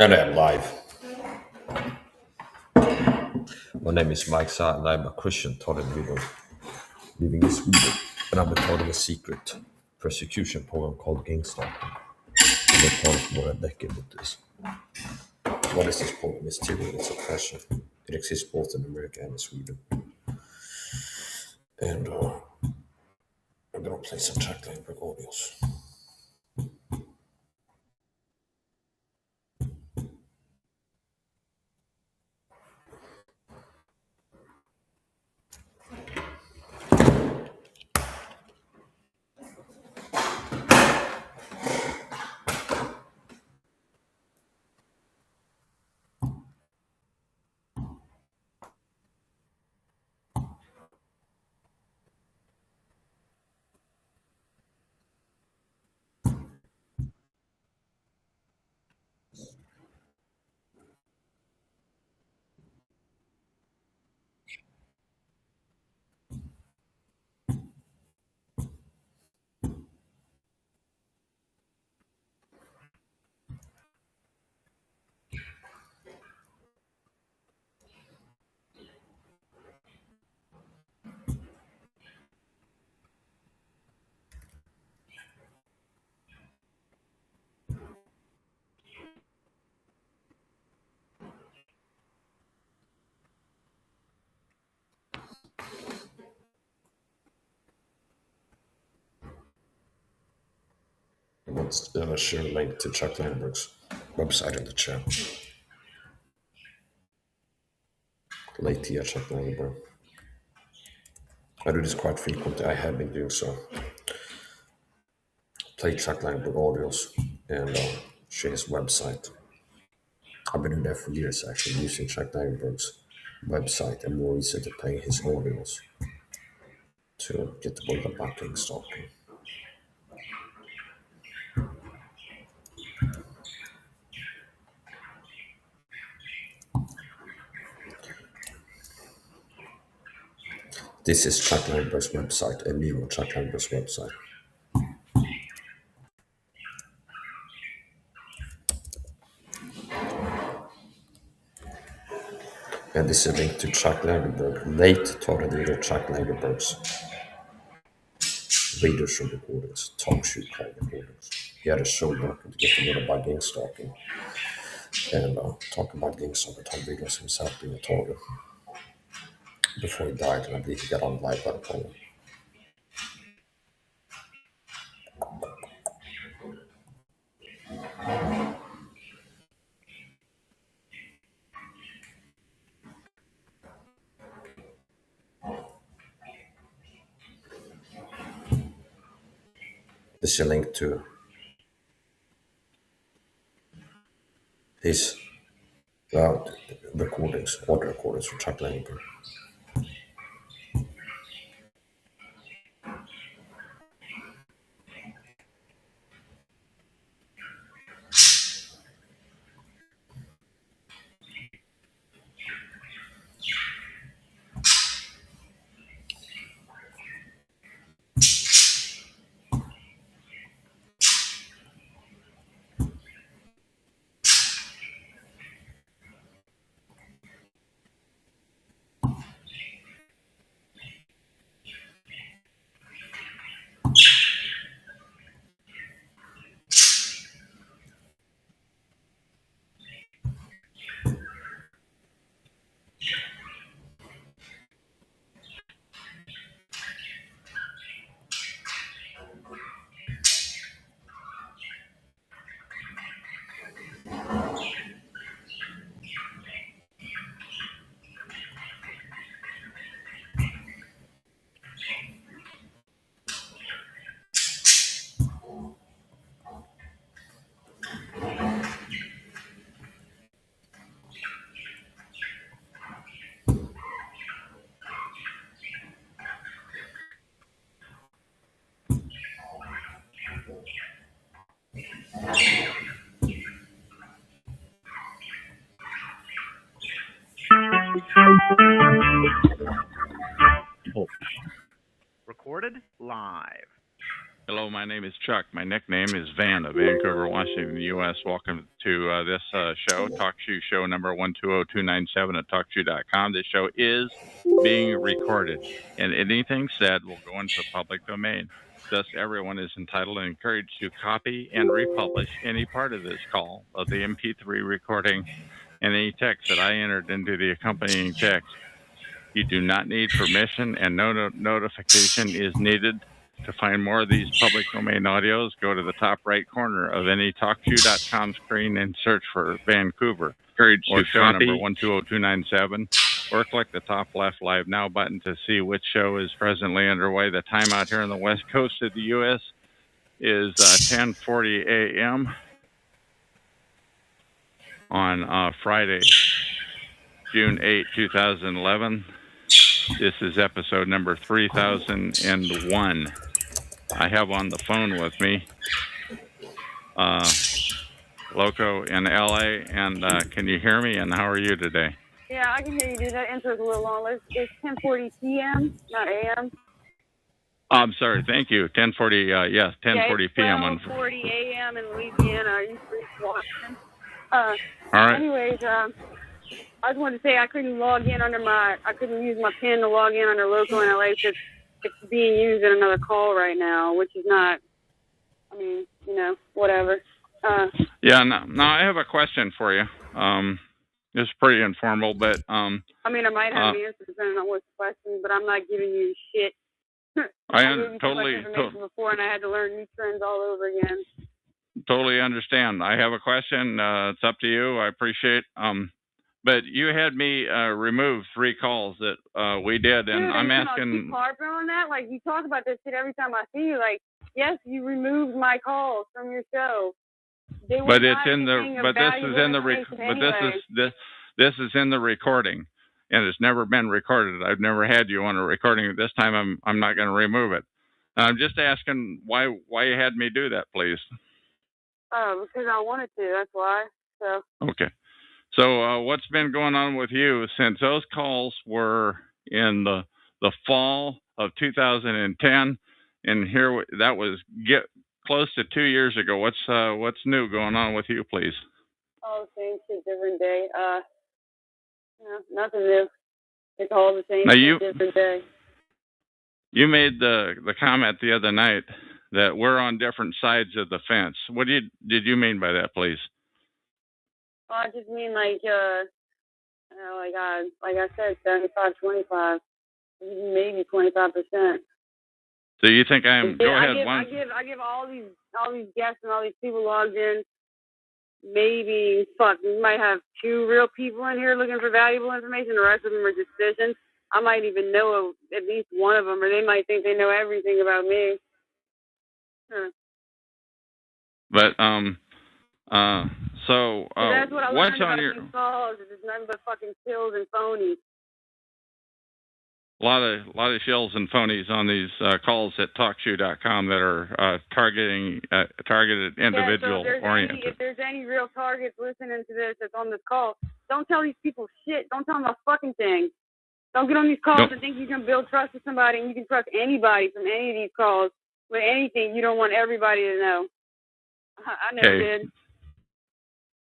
And I'm live. My name is Mike Sa, and I'm a Christian taught individual living in Sweden. And I'm a part of a secret persecution program called Gangsta. I've been part of more than a decade with this. What is this program? It's tyranny, it's oppression. It exists both in America and in Sweden. And I'm gonna play some track line audios. I'm gonna share a link to Chuck Landberg's website in the chat. Late here, Chuck Landberg. I do this quite frequently. I have been doing so. Play Chuck Landberg audios and share his website. I've been doing that for years, actually, using Chuck Landberg's website and more recently playing his audios to get the ball back in stalking. This is Chuck Landberg's website, a new Chuck Landberg's website. And this is a link to Chuck Landberg, late taught video Chuck Landberg's radio show recordings, talk show call recordings. He had a show working to get to know about gang stalking and talk about gang stalking, talk videos himself being a target before he died, and I believe he got on live by the program. This is a link to his recordings, audio recordings from Chuck Landberg. Recorded live. Hello, my name is Chuck. My nickname is Van of Vancouver, Washington, U.S. Welcome to this show, TalkShoe show number 120297 at TalkShoe.com. This show is being recorded, and anything said will go into the public domain. Thus, everyone is entitled and encouraged to copy and republish any part of this call, of the MP3 recording, and any text that I entered into the accompanying text. You do not need permission, and no notification is needed. To find more of these public domain audios, go to the top right corner of any TalkShoe.com screen and search for Vancouver or show number 120297, or click the top left Live Now button to see which show is presently underway. The time out here on the west coast of the U.S. is 10:40 a.m. on Friday, June 8, 2011. This is episode number 3001. I have on the phone with me Loco in LA, and can you hear me, and how are you today? Yeah, I can hear you, dude. That intro's a little long. It's 10:40 p.m., not a.m. I'm sorry, thank you. 10:40, yes, 10:40 p.m. on 12:40 a.m. in Louisiana. Are you free Washington? All right. Anyways, I just wanted to say I couldn't use my PIN to log in under Loco in LA because it's being used in another call right now, which is not, whatever. Yeah, no, I have a question for you. It's pretty informal, but I might have an answer depending on what's the question, but I'm not giving you shit. I gave you totally information before, and I had to learn new trends all over again. Totally understand. I have a question. It's up to you. I appreciate. But you had me remove 3 calls that we did, and dude, I'm asking. Keep harping on that. Like, you talk about this shit every time I see you. Like, yes, you removed my calls from your show. But it's in the. But this is in the. This is in the recording, and it's never been recorded. I've never had you on a recording. This time, I'm not going to remove it. And I'm just asking why you had me do that, please. Oh, because I wanted to. That's why. So. Okay. So what's been going on with you since those calls were in the fall of 2010, and here that was close to 2 years ago. What's new going on with you, please? Oh, same shit, different day. Nothing new. It's all the same shit, different day. You made the comment the other night that we're on different sides of the fence. What did you mean by that, please? I just mean like I said, 75-25, maybe 25%. So you think I'm? Go ahead. I give all these guests and all these people logged in. Maybe we might have 2 real people in here looking for valuable information. The rest of them are just fishing. I might even know at least one of them, or they might think they know everything about me. But so that's what I learned about these calls. It's nothing but fucking shills and phonies. A lot of shills and phonies on these calls at TalkShoe.com that are targeted individual oriented. If there's any real targets listening to this that's on this call, don't tell these people shit. Don't tell them a fucking thing. Don't get on these calls and think you can build trust with somebody and you can trust anybody from any of these calls with anything. You don't want everybody to know. I never did.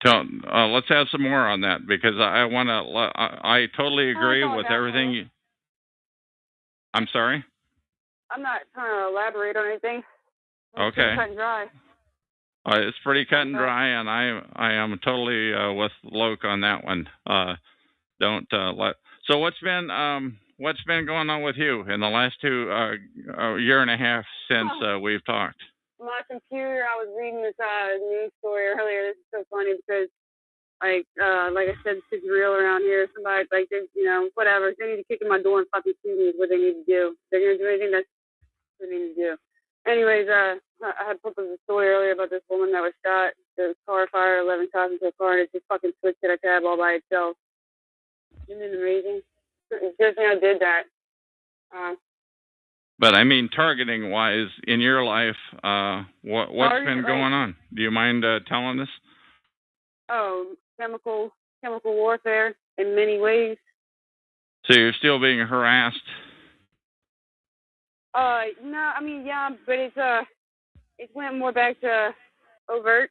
Let's have some more on that, because I totally agree with everything. I'm sorry? I'm not trying to elaborate on anything. It's okay. Cut and dry. It's pretty cut and dry, and I am totally with Loke on that one. So what's been going on with you in the last year and a half since we've talked? My computer, I was reading this news story earlier. This is so funny because, like I said, this is real around here. Somebody, whatever. They need to kick in my door and fucking see me is what they need to do. If they're going to do anything, that's what they need to do. Anyways, I had put up a story earlier about this woman that was shot. The car fired 11 shots into a car, and it just fucking switched to a tab all by itself. Isn't it amazing? It's just now did that. But I mean, targeting-wise, in your life, what's been going on? Do you mind telling us? Oh, chemical warfare in many ways. So you're still being harassed? No, yeah, but it's It went more back to overt.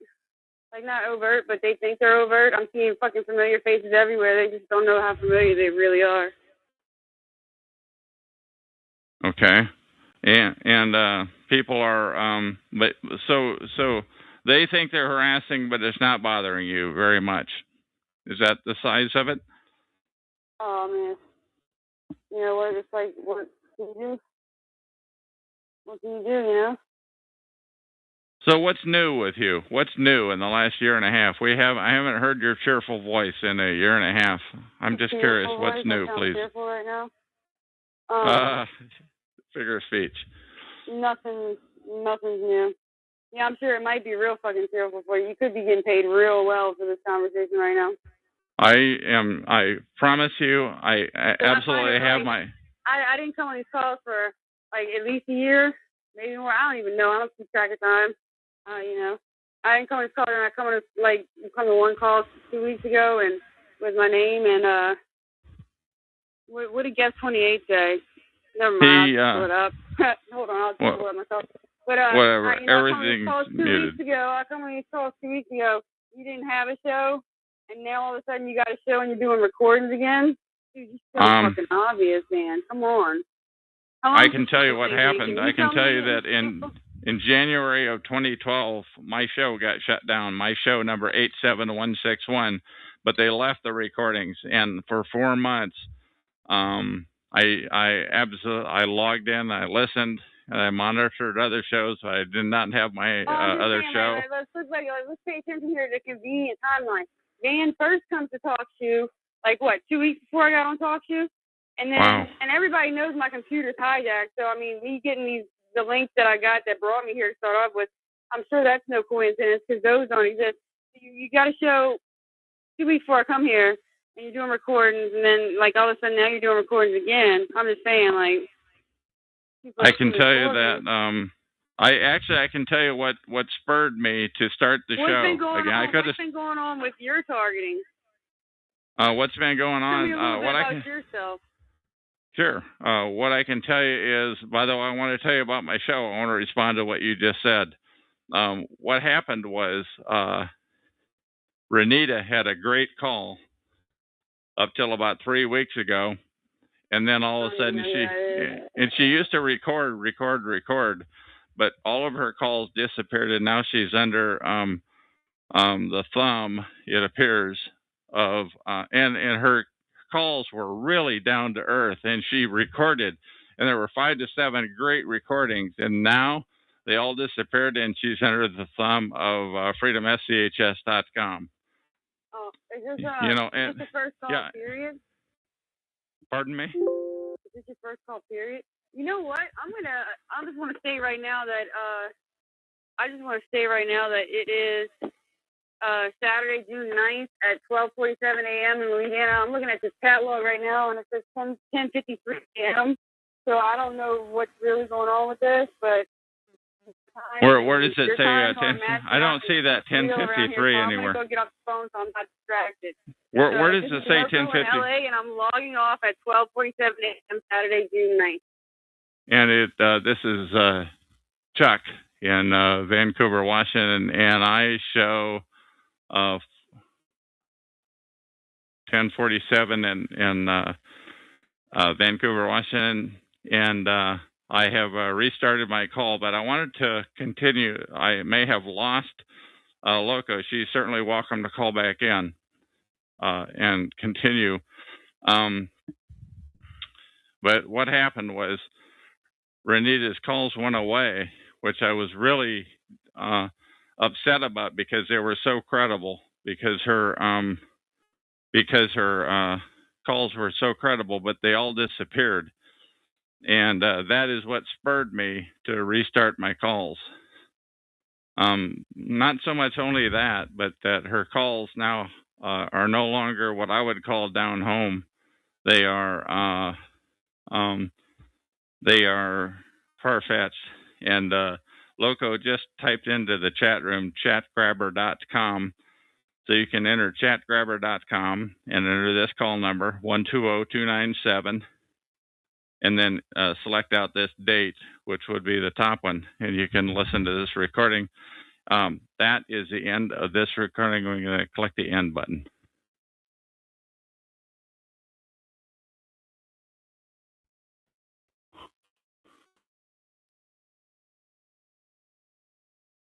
Like, not overt, but they think they're overt. I'm seeing fucking familiar faces everywhere. They just don't know how familiar they really are. Okay. And people are but so they think they're harassing, but it's not bothering you very much. Is that the size of it? Oh, man. You know what? It's like, what can you do? What can you do, you know? So what's new with you? What's new in the last year and a half? I haven't heard your cheerful voice in a year and a half. I'm just curious, what's new, please? Cheerful right now. Figure of speech. Nothing's new. Yeah, I'm sure it might be real fucking cheerful for you. You could be getting paid real well for this conversation right now. I promise you, I absolutely have my... I didn't come on these calls for like at least a year, maybe more. I don't even know. I don't keep track of time. You know, I didn't come on these calls, and I come to one call 2 weeks ago and with my name and what did Guest 28 say? Never mind. I'll pull it up. Hold on, I'll pull it up myself. But whatever. Everything's muted. 2 weeks ago. I come on these calls 2 weeks ago. You didn't have a show, and now all of a sudden you got a show and you're doing recordings again. Dude, you're so fucking obvious, man. Come on. I can tell you what happened. I can tell you that in January of 2012, my show got shut down. My show number 87161, but they left the recordings, and for 4 months, I logged in, I listened, and I monitored other shows. I did not have my other show. Let's pay attention here to the convenient timeline. Van first comes to Talk Shoe, 2 weeks before I got on Talk Shoe? And then, and everybody knows my computer's hijacked. So, I mean, me getting the links that I got that brought me here to start off with, I'm sure that's no coincidence because those don't exist. You got a show 2 weeks before I come here, and you're doing recordings, and then, all of a sudden now you're doing recordings again. I'm just saying, I can tell you that, I can tell you what spurred me to start the show. What's been going on with your targeting? What's been going on? Tell me a little bit about yourself. Sure. What I can tell you is, by the way, I want to tell you about my show. I want to respond to what you just said. What happened was Renita had a great call up till about 3 weeks ago, and then all of a sudden she used to record, but all of her calls disappeared, and now she's under the thumb, it appears, of and her calls were really down to earth, and she recorded, and there were 5 to 7 great recordings, and now they all disappeared, and she's under the thumb of freedomschs.com. Oh, is this is this the first call period? Pardon me? Is this your first call period? You know what? I just want to say right now that it is Saturday, June 9th at 12:47 a.m. in Louisiana. I'm looking at this catalog right now, and it says 10:53 a.m. So I don't know what's really going on with this, but where does it say 10? I don't see that 10:53 anywhere. I'm gonna go get off the phone so I'm not distracted. Where does it say 10:50? In LA, and I'm logging off at 12:47 a.m. Saturday, June 9th. And this is Chuck in Vancouver, Washington, and I show 10:47 in Vancouver, Washington, and I have restarted my call, but I wanted to continue. I may have lost Loco. She's certainly welcome to call back in and continue. But what happened was Renita's calls went away, which I was really upset about because they were so credible, because her calls were so credible, but they all disappeared. And that is what spurred me to restart my calls. Not so much only that, but that her calls now are no longer what I would call down home. They are far-fetched. And Loco just typed into the chat room chatgrabber.com. So you can enter chatgrabber.com and enter this call number 120297 and then select out this date, which would be the top one, and you can listen to this recording. That is the end of this recording. We're going to click the end button.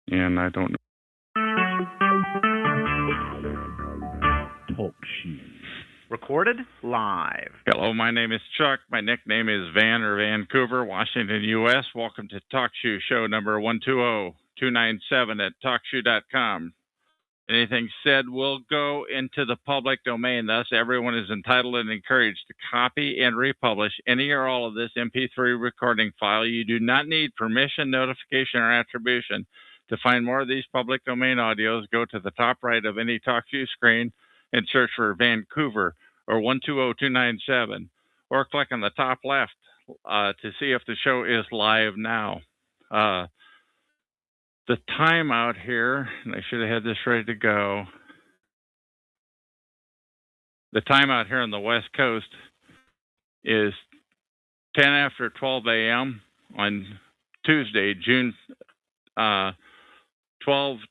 And I don't know. Talk show. Recorded live. Hello, my name is Chuck. My nickname is Van or Vancouver, Washington, U.S. Welcome to TalkShoe show number 120297 at TalkShoe.com. Anything said will go into the public domain. Thus, everyone is entitled and encouraged to copy and republish any or all of this MP3 recording file. You do not need permission, notification, or attribution. To find more of these public domain audios, go to the top right of any TalkShoe screen and search for Vancouver or 120297, or click on the top left to see if the show is live now. The time out here, and I should have had this ready to go. The time out here on the West Coast is 10 after 12 a.m. on Tuesday, June 12,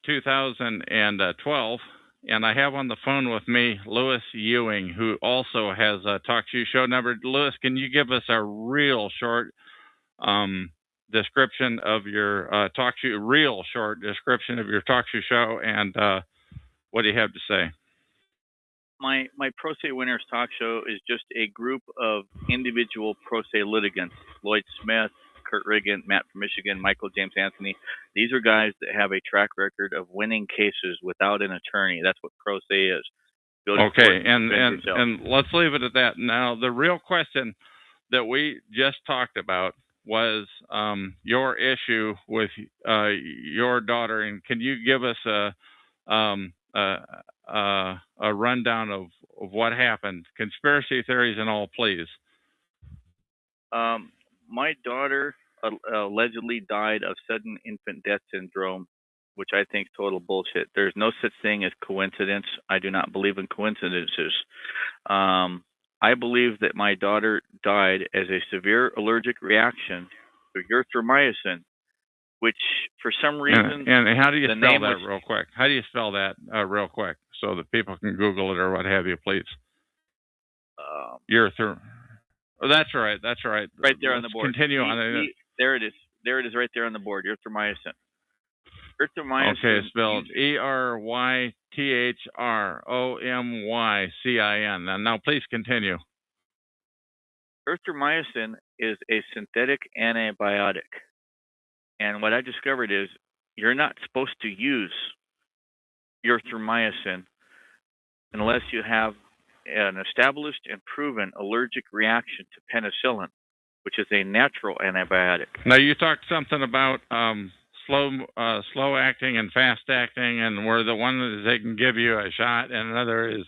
2012. And I have on the phone with me Louis Ewing, who also has a TalkShoe show number. Louis, can you give us a real short description of your TalkShoe, real short description of your TalkShoe show, and what do you have to say? My Pro Se Winners Talk Show is just a group of individual pro se litigants. Lloyd Smith, Kurt Riggin, Matt from Michigan, Michael James Anthony. These are guys that have a track record of winning cases without an attorney. That's what pro se is. Okay, and let's leave it at that. Now, the real question that we just talked about was your issue with your daughter, and can you give us a rundown of what happened? Conspiracy theories and all, please. My daughter allegedly died of sudden infant death syndrome, which I think is total bullshit. There's no such thing as coincidence. I do not believe in coincidences. I believe that my daughter died as a severe allergic reaction to erythromycin, which for some reason... And how do you spell that real quick? How do you spell that real quick so that people can Google it or what have you, please? Oh, that's right. That's right. Right there on the board. Continue on it. There it is. There it is right there on the board. Erythromycin. Erythromycin. Okay, spelled ERYTHROMYCIN. Now, please continue. Erythromycin is a synthetic antibiotic. And what I discovered is you're not supposed to use erythromycin unless you have an established and proven allergic reaction to penicillin, which is a natural antibiotic. Now, you talked something about slow acting and fast acting, and where the one is they can give you a shot, and another is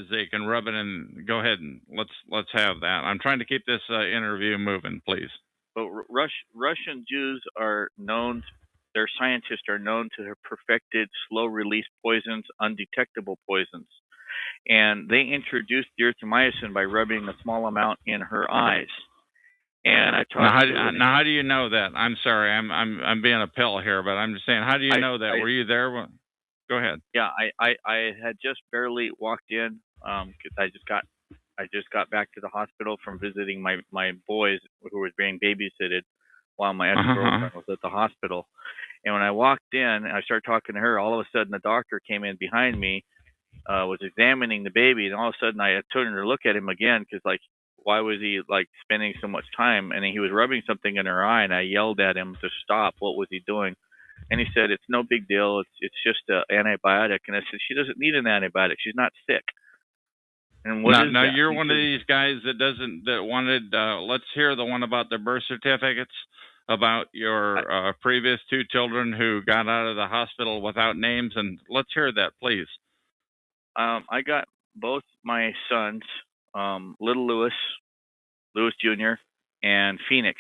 they can rub it in. Go ahead and let's have that. I'm trying to keep this interview moving, please. But Russian Jews are known. Their scientists are known to have perfected slow-release poisons, undetectable poisons. And they introduced the erythromycin by rubbing a small amount in her eyes. And I talked now, how do you know that? I'm sorry, I'm being a pill here, but I'm just saying, how do you know that? Were you there? Go ahead. Yeah, I had just barely walked in because I just got back to the hospital from visiting my boys who were being babysitted while my ex-girlfriend was at the hospital. And when I walked in and I started talking to her, all of a sudden the doctor came in behind me, was examining the baby, and all of a sudden I turned to look at him again because, like, why was he, like, spending so much time? And he was rubbing something in her eye, and I yelled at him to stop. What was he doing? And he said, it's no big deal. It's just an antibiotic. And I said, she doesn't need an antibiotic. She's not sick. And now you're one of these guys that wanted, let's hear the one about the birth certificates, about your previous two children who got out of the hospital without names. And let's hear that, please. I got both my sons, little Louis Jr., and Phoenix.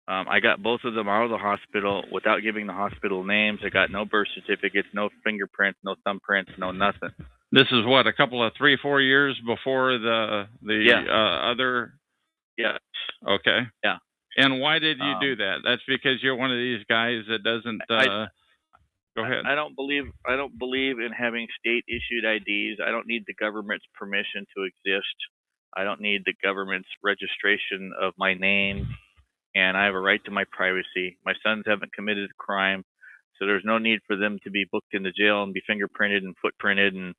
I got both of them out of the hospital without giving the hospital names. I got no birth certificates, no fingerprints, no thumbprints, no nothing. This is what, a couple of 3-4 years before the other. Yeah. Okay. Yeah. And why did you do that? That's because you're one of these guys that doesn't. Go ahead. I don't believe in having state issued IDs. I don't need the government's permission to exist. I don't need the government's registration of my name, and I have a right to my privacy. My sons haven't committed a crime, so there's no need for them to be booked into jail and be fingerprinted and footprinted and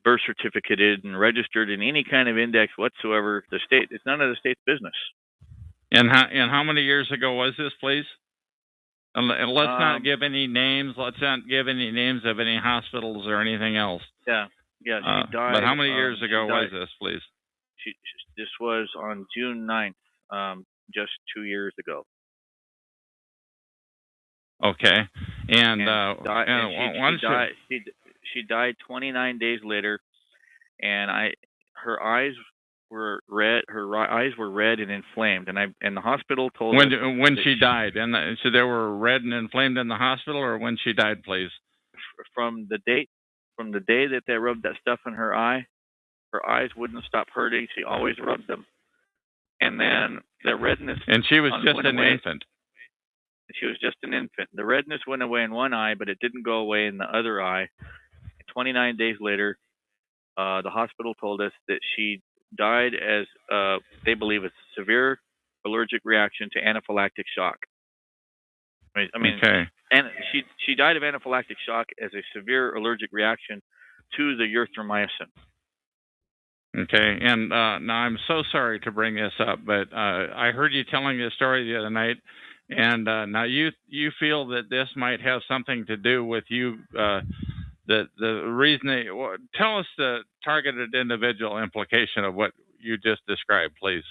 birth certificated and registered in any kind of index whatsoever. It's none of the state's business. And how many years ago was this, please? And let's not give any names. Let's not give any names of any hospitals or anything else. Yeah, she died. But how many years ago was this, please? This was on June 9th, just 2 years ago. Okay, and she died 29 days later, and her eyes were red. Her eyes were red and inflamed, and the hospital told us when she died, and so they were red and inflamed in the hospital, or when she died, please. From the day that they rubbed that stuff in her eye, her eyes wouldn't stop hurting. She always rubbed them, and then the redness. And she was just an infant. She was just an infant. The redness went away in one eye, but it didn't go away in the other eye. 29 days later, the hospital told us that she died as they believe it's a severe allergic reaction to anaphylactic shock. I mean, okay. And she died of anaphylactic shock as a severe allergic reaction to the erythromycin. Okay, and now I'm so sorry to bring this up, but I heard you telling this story the other night, and now you feel that this might have something to do with you. The reason. Tell us the targeted individual implication of what you just described, please.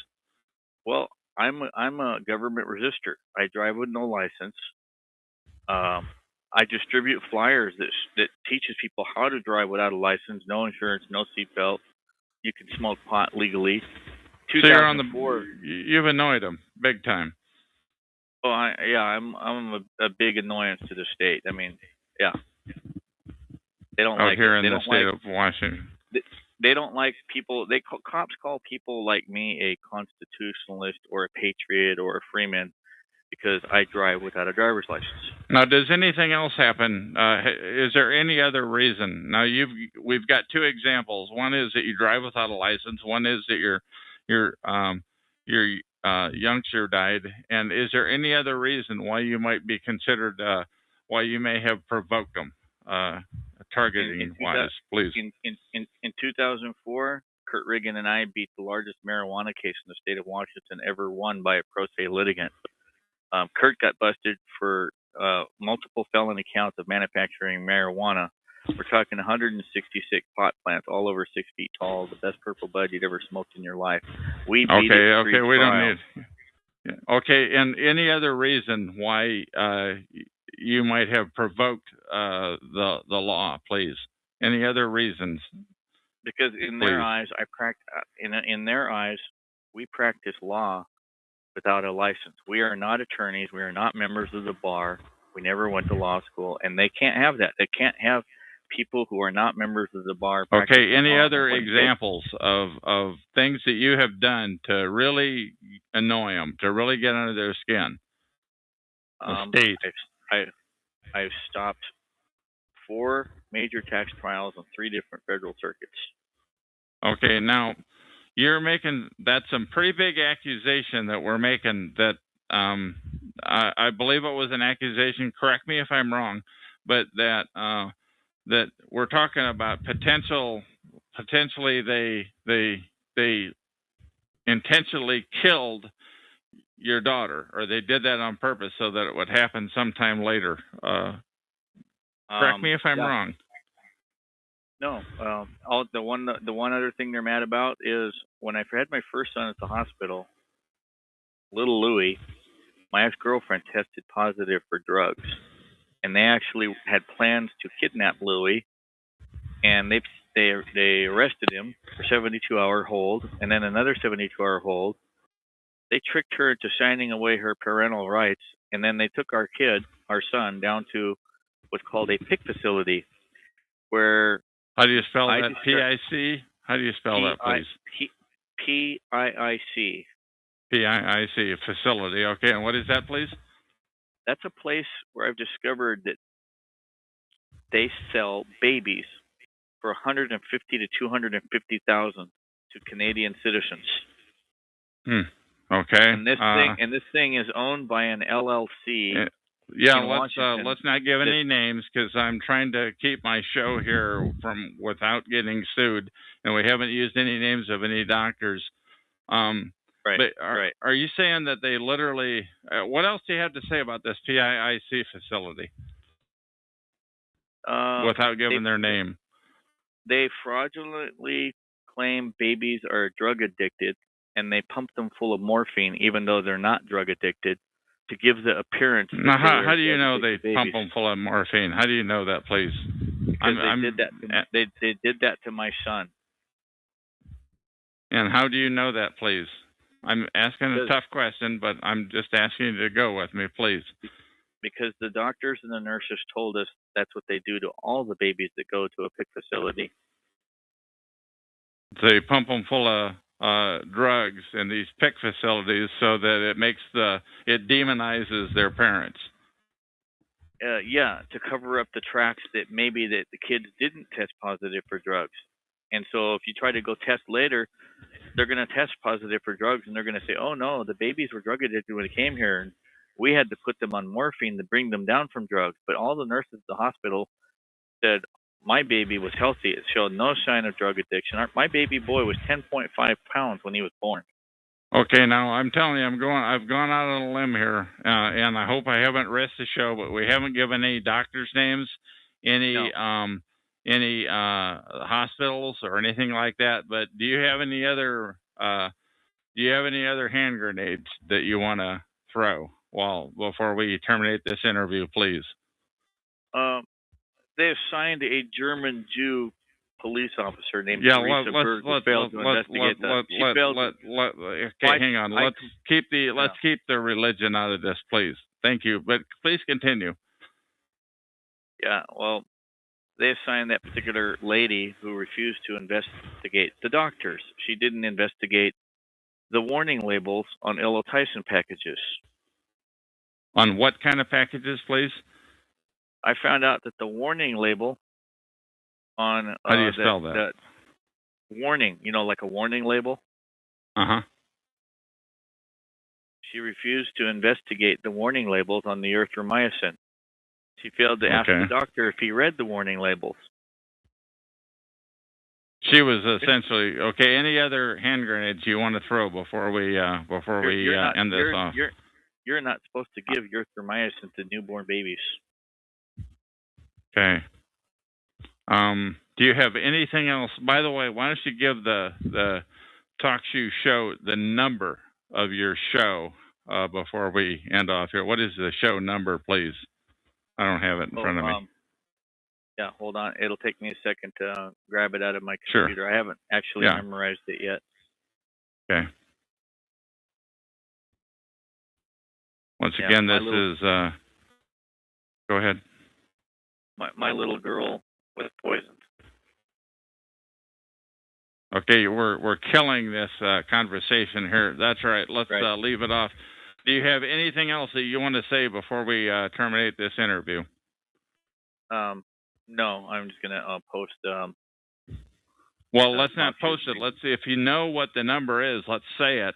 Well, I'm a government resistor. I drive with no license. I distribute flyers that teaches people how to drive without a license, no insurance, no seatbelt. You can smoke pot legally. So you're on the. You've annoyed them big time. Oh, I'm a big annoyance to the state. I mean, yeah. They don't like here in the state of Washington. They don't like people. Cops call people like me a constitutionalist or a patriot or a freeman because I drive without a driver's license. Now, does anything else happen? Is there any other reason? Now, we've got two examples. One is that you drive without a license. One is that your youngster died. And is there any other reason why you might be considered? Why you may have provoked them? Targeting wise, please. In 2004, Kurt Riggin and I beat the largest marijuana case in the state of Washington ever won by a pro se litigant. Kurt got busted for multiple felony counts of manufacturing marijuana. We're talking 166 pot plants, all over 6 feet tall, the best purple bud you'd ever smoked in your life. We beat it. Okay, we don't need. Okay, and any other reason why you might have provoked the law, please? Any other reasons? Because in their eyes, in their eyes, we practice law without a license. We are not attorneys. We are not members of the bar. We never went to law school, and they can't have that. They can't have people who are not members of the bar. Okay. Any other examples of things that you have done to really annoy them, to really get under their skin? State. I've stopped 4 major tax trials on 3 different federal circuits. Okay, now you're making some pretty big accusation that we're making. That I believe it was an accusation. Correct me if I'm wrong, but that we're talking about potentially they intentionally killed your daughter, or they did that on purpose so that it would happen sometime later. Correct me if I'm wrong. No. The one other thing they're mad about is when I had my first son at the hospital, little Louie, my ex-girlfriend tested positive for drugs, and they actually had plans to kidnap Louie, and they arrested him for 72-hour hold, and then another 72-hour hold. They tricked her into signing away her parental rights, and then they took our son, down to what's called a PIC facility, where How do you spell that? P-I-C? How do you spell that, please? P-I-I-C. P-I-I-C, facility. Okay, and what is that, please? That's a place where I've discovered that they sell babies for $150,000 to $250,000 to Canadian citizens. Okay. And this thing is owned by an LLC. Yeah, let's not give any names because I'm trying to keep my show here from without getting sued, and we haven't used any names of any doctors. Right. But are you saying that they literally? What else do you have to say about this PIIC facility? Without giving their name. They fraudulently claim babies are drug addicted, and they pump them full of morphine, even though they're not drug addicted, to give the appearance. Now, how do you know they pump them full of morphine? How do you know that, please? Because they did that to my son. And how do you know that, please? I'm asking a tough question, but I'm just asking you to go with me, please. Because the doctors and the nurses told us that's what they do to all the babies that go to a PIC facility. They pump them full of drugs in these PIC facilities so that it demonizes their parents. Yeah, to cover up the tracks that maybe that the kids didn't test positive for drugs. And so if you try to go test later, they're going to test positive for drugs, and they're going to say, oh, no, the babies were drug addicted when they came here, and we had to put them on morphine to bring them down from drugs. But all the nurses at the hospital said, my baby was healthy. It showed no sign of drug addiction. My baby boy was 10.5 pounds when he was born. Okay, now I'm telling you, I've gone out on a limb here, and I hope I haven't risked the show, but we haven't given any doctors' names, any hospitals or anything like that. But do you have any other hand grenades that you want to throw before we terminate this interview, please? They assigned a German Jew police officer named Teresa Berg who failed to investigate that. Okay, hang on. Let's keep the religion out of this, please. Thank you. But please continue. Yeah, well, they assigned that particular lady who refused to investigate the doctors. She didn't investigate the warning labels on Tyson packages. On what kind of packages, please? I found out that the warning label on how do you spell that? The warning, like a warning label. She refused to investigate the warning labels on the erythromycin. She failed to ask the doctor if he read the warning labels. She was essentially okay. Any other hand grenades you want to throw before we end this off? You're not supposed to give erythromycin to newborn babies. Okay. Do you have anything else? By the way, why don't you give the Talk Show the number of your show before we end off here? What is the show number, please? I don't have it in front of me. Yeah, hold on. It'll take me a second to grab it out of my computer. Sure. I haven't actually memorized it yet. Okay. Once again, this is... go ahead. My little girl was poisoned. Okay, we're killing this conversation here. That's right. Let's leave it off. Do you have anything else that you want to say before we terminate this interview? No, I'm just going to post... well, let's not post it. Let's see. If you know what the number is, let's say it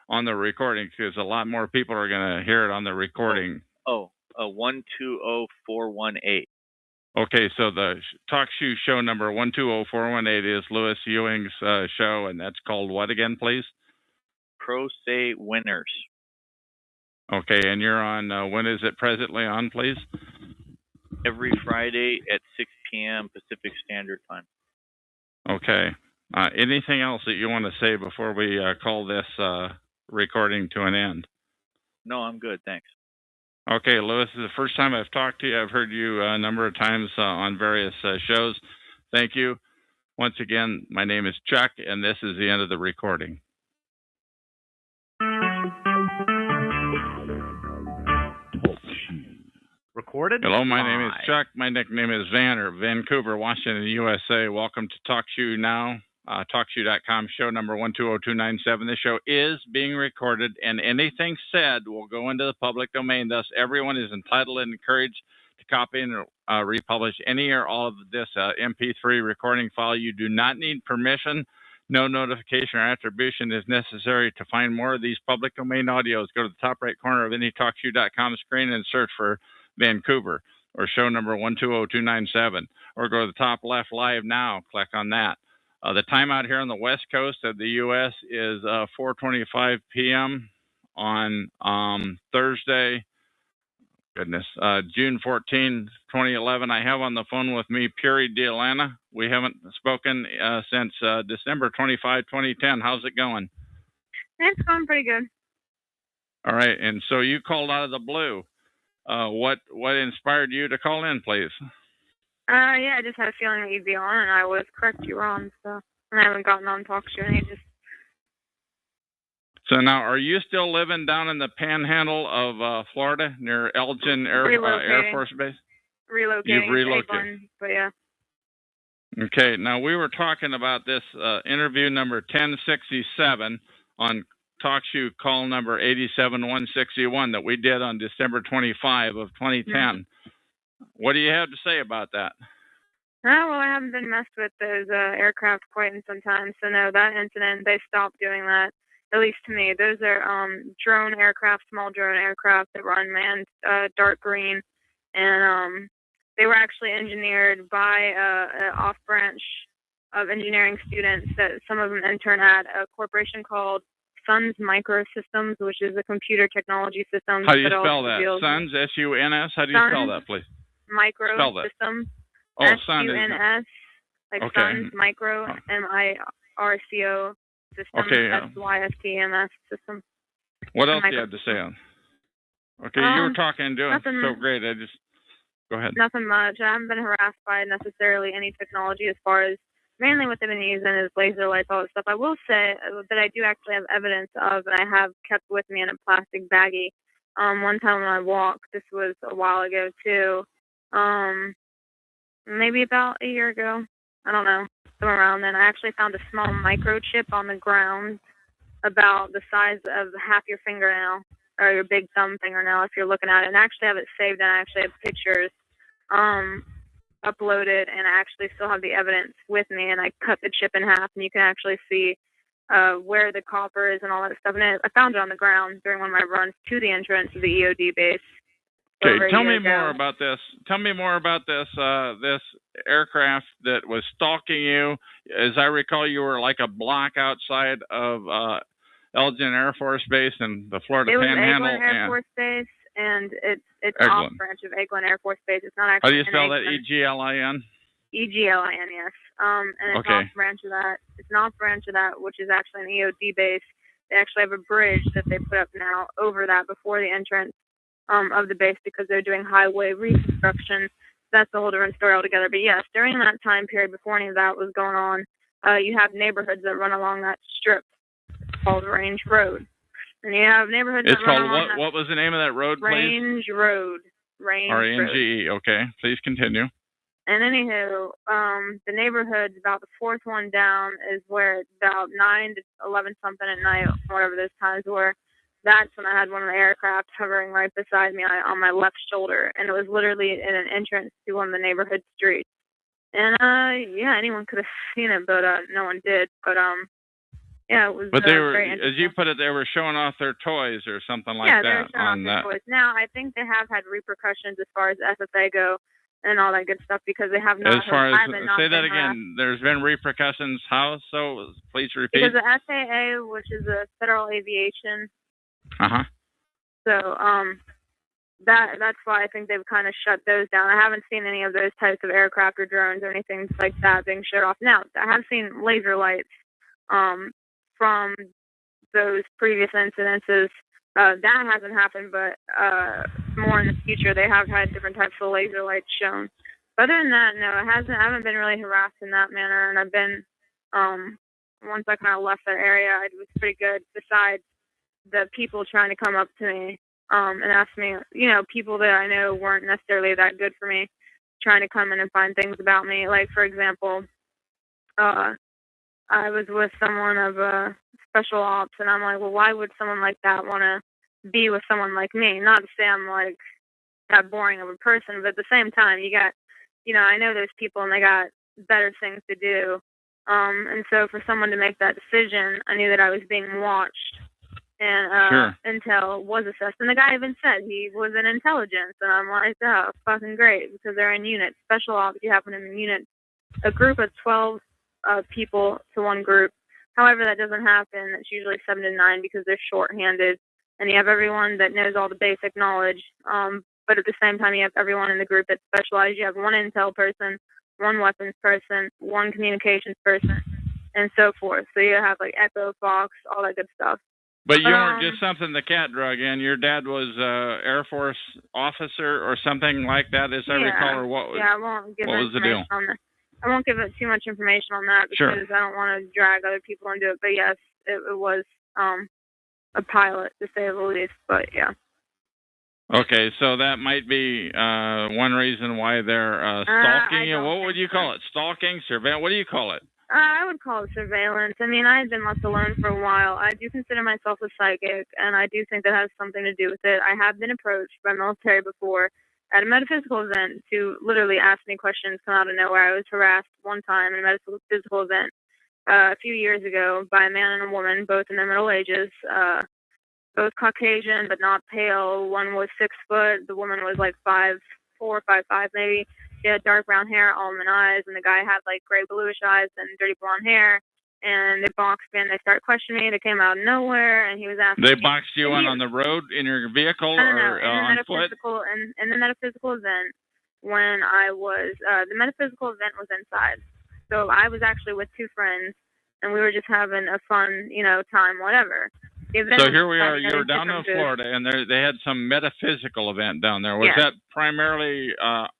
on the recording, because a lot more people are going to hear it on the recording. 120418. Okay, so the Talk Show number 120418 is Louis Ewing's show, and that's called what again, please? Pro Se Winners. Okay, and you're on, when is it presently on, please? Every Friday at 6 p.m. Pacific Standard Time. Okay. Anything else that you want to say before we call this recording to an end? No, I'm good, thanks. Okay, Louis, this is the first time I've talked to you. I've heard you a number of times on various shows. Thank you. Once again, my name is Chuck, and this is the end of the recording. recorded. Hello, my name is live. Chuck. My nickname is Vancouver, Washington, USA. Welcome to TalkShoe Now, TalkShoe.com, show number 120297. This show is being recorded, and anything said will go into the public domain. Thus, everyone is entitled and encouraged to copy and republish any or all of this MP3 recording file. You do not need permission. No notification or attribution is necessary. To find more of these public domain audios, go to the top right corner of any TalkShoe.com screen and search for Vancouver or show number 120297, or go to the top left live now, click on that. The time out here on the west coast of the U.S. is 4:25 p.m. on Thursday, June 14, 2011. I have on the phone with me Puri Dealana. We haven't spoken since December 25, 2010. How's it going? It's going pretty good. All right, and so you called out of the blue. What inspired you to call in, please? Yeah, I just had a feeling that you'd be on, and I was correct. You were on, so and I haven't gotten on TalkShoe in ages. So now, are you still living down in the panhandle of Florida near Elgin Air Force Base? Relocating. You've relocated. England, but yeah. Okay. Now, we were talking about this interview number 1067 on TalkShoe call number 87161 that we did on December 25 of 2010. Mm-hmm. What do you have to say about that? Oh, well, I haven't been messed with those aircraft quite in some time. So, no, that incident, they stopped doing that, at least to me. Those are drone aircraft, small drone aircraft that were unmanned, dark green. And they were actually engineered by an off-branch of engineering students that some of them intern at a corporation called Suns Microsystems, which is a computer technology system. How do you spell that? Suns, S-U-N-S? How do you spell that, please? Microsystems. Oh, S-U-N-S, like okay. Suns, Micro, M-I-R-C-O, System, okay, S-Y-S-T-M-S, System. What else do you have to say on? Okay, you were talking and doing so great. Go ahead. Nothing much. I haven't been harassed by necessarily any technology as far as mainly what they've been using is laser lights, all that stuff. I will say that I do actually have evidence of, and I have kept with me in a plastic baggie. One time when I walked, this was a while ago too, maybe about a year ago. I don't know, somewhere around then. I actually found a small microchip on the ground about the size of half your fingernail or your big thumb fingernail if you're looking at it. And I actually have it saved, and I actually have pictures uploaded, and I actually still have the evidence with me. And I cut the chip in half, and you can actually see where the copper is and all that stuff. And I found it on the ground during one of my runs to the entrance of the EOD base. Okay, tell me more about this. Tell me more about this this aircraft that was stalking you. As I recall, you were like a block outside of Elgin Air Force Base in the Florida Panhandle. It was Eglin Air Force Base, and it's off branch of Eglin Air Force Base. It's not actually. How do you spell that? E-G-L-I-N? E-G-L-I-N, yes. And it's off branch of that. It's an off branch of that, which is actually an EOD base. They actually have a bridge that they put up now over that before the entrance of the base because they're doing highway reconstruction. That's a whole different story altogether. But yes, during that time period, before any of that was going on, you have neighborhoods that run along that strip called Range Road. And you have neighborhoods that run along that. What was the name of that road, please? Range Road. R-A-N-G-E. Okay, please continue. And anywho, the neighborhoods, about the fourth one down, is where it's about 9 to 11 something at night, whatever those times were. That's when I had one of the aircraft hovering right beside me on my left shoulder, and it was literally in an entrance to one of the neighborhood streets. And yeah, anyone could have seen it, but no one did. But yeah, it was. But they were, as you put it, they were showing off their toys or something like that. Yeah, they were showing off their toys. Now I think they have had repercussions as far as FFA go and all that good stuff because they have not. As far as say that again, there's been repercussions. How so? Please repeat. Because the SAHA, which is the Federal Aviation. So that's why I think they've kind of shut those down. I haven't seen any of those types of aircraft or drones or anything like that being shut off. Now I have seen laser lights from those previous incidences. That hasn't happened, but more in the future they have had different types of laser lights shown. But other than that, no, it hasn't. I haven't been really harassed in that manner, and I've been once I kind of left that area, it was pretty good. Besides the people trying to come up to me and asked me, people that I know weren't necessarily that good for me, trying to come in and find things about me. Like, for example, I was with someone of special ops, and I'm like, well, why would someone like that want to be with someone like me? Not to say I'm like that boring of a person, but at the same time, you got, I know there's people and they got better things to do. And so for someone to make that decision, I knew that I was being watched, and Sure. intel was assessed. And the guy even said he was in intelligence, and I'm like, oh, fucking great, because they're in units. Special ops, you happen in a unit, a group of 12 people to one group. However, that doesn't happen. It's usually 7 to 9 because they're short-handed, and you have everyone that knows all the basic knowledge. But at the same time, you have everyone in the group that's specialized. You have one intel person, one weapons person, one communications person, and so forth. So you have like Echo, Fox, all that good stuff. But you weren't just something the cat drug in. Your dad was Air Force officer or something like that, as I recall, or what was? Yeah, I won't give what was the deal? on that. I won't give it too much information on that because I don't want to drag other people into it. But yes, it was a pilot, to say the least. But yeah. Okay, so that might be one reason why they're stalking you. What would you call it? Stalking, surveillance? What do you call it? I would call it surveillance. I mean, I had been left alone for a while. I do consider myself a psychic, and I do think that has something to do with it. I have been approached by military before at a metaphysical event to literally ask me questions come out of nowhere. I was harassed one time at a metaphysical event a few years ago by a man and a woman, both in their middle ages, both Caucasian but not pale. One was 6 foot. The woman was like 5'4", 5'5" maybe. She had dark brown hair, almond eyes, and the guy had like gray bluish eyes and dirty blonde hair. And they boxed me and they started questioning me. They came out of nowhere, and he was asking. They boxed you on the road in your vehicle or on foot? In the metaphysical event, when I was the metaphysical event was inside, so I was actually with 2 friends, and we were just having a fun, time, whatever. So here we are. You're down in Florida, and they had some metaphysical event down there. Was that primarily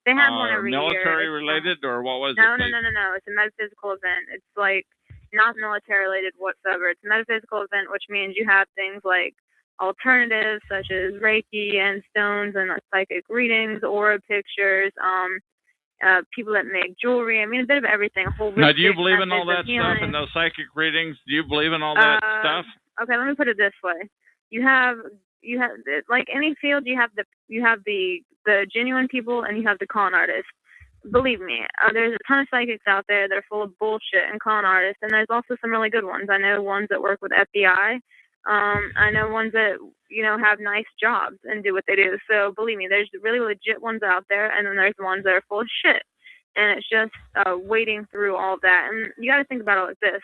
they had one every military year. related, or what was it? No. It's a metaphysical event. It's like not military related whatsoever. It's a metaphysical event, which means you have things like alternatives such as Reiki and stones and psychic readings, aura pictures, people that make jewelry. I mean, a bit of everything. Now, do you believe in all that stuff and those psychic readings? Do you believe in all that stuff? Okay, let me put it this way: you have like any field, you have the genuine people and you have the con artists. Believe me, there's a ton of psychics out there that are full of bullshit and con artists, and there's also some really good ones. I know ones that work with FBI. I know ones that have nice jobs and do what they do. So believe me, there's really legit ones out there, and then there's ones that are full of shit. And it's just wading through all of that. And you got to think about it like this.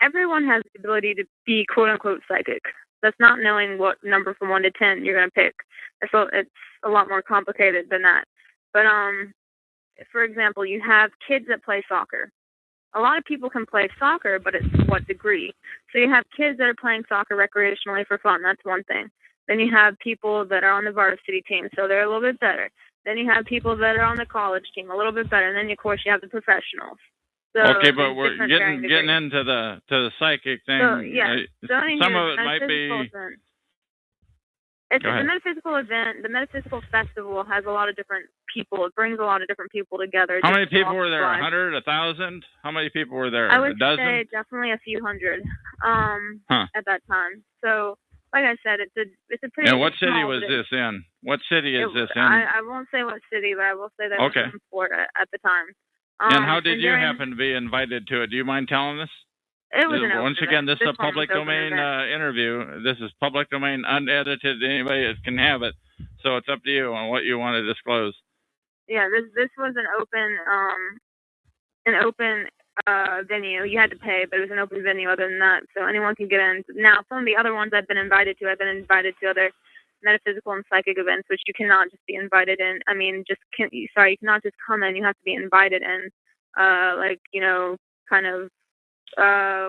Everyone has the ability to be quote-unquote psychic. That's not knowing what number from 1 to 10 you're going to pick. It's a lot more complicated than that. But, for example, you have kids that play soccer. A lot of people can play soccer, but it's to what degree? So you have kids that are playing soccer recreationally for fun. That's one thing. Then you have people that are on the varsity team, so they're a little bit better. Then you have people that are on the college team, a little bit better. And then, of course, you have the professionals. So okay, but we're getting into the psychic thing. So, yeah. Some of it might be. It's a metaphysical event. The metaphysical festival has a lot of different people. It brings a lot of different people together. How many people were there? 100, 1,000? How many people were there? I would a dozen? say definitely a few hundred. At that time. So, like I said, it's a pretty. And what city was this in? What city is this in? I won't say what city, but I will say that it was in Florida at the time. And how did you happen to be invited to it? Do you mind telling us? It was once again, this is a public domain interview. This is public domain, unedited. Anybody can have it. So it's up to you on what you want to disclose. Yeah, this was an open venue. You had to pay, but it was an open venue. Other than that, so anyone can get in. Now, some of the other ones I've been invited to other metaphysical and psychic events, which you cannot just be invited in. I mean, you cannot just come in. You have to be invited in, kind of.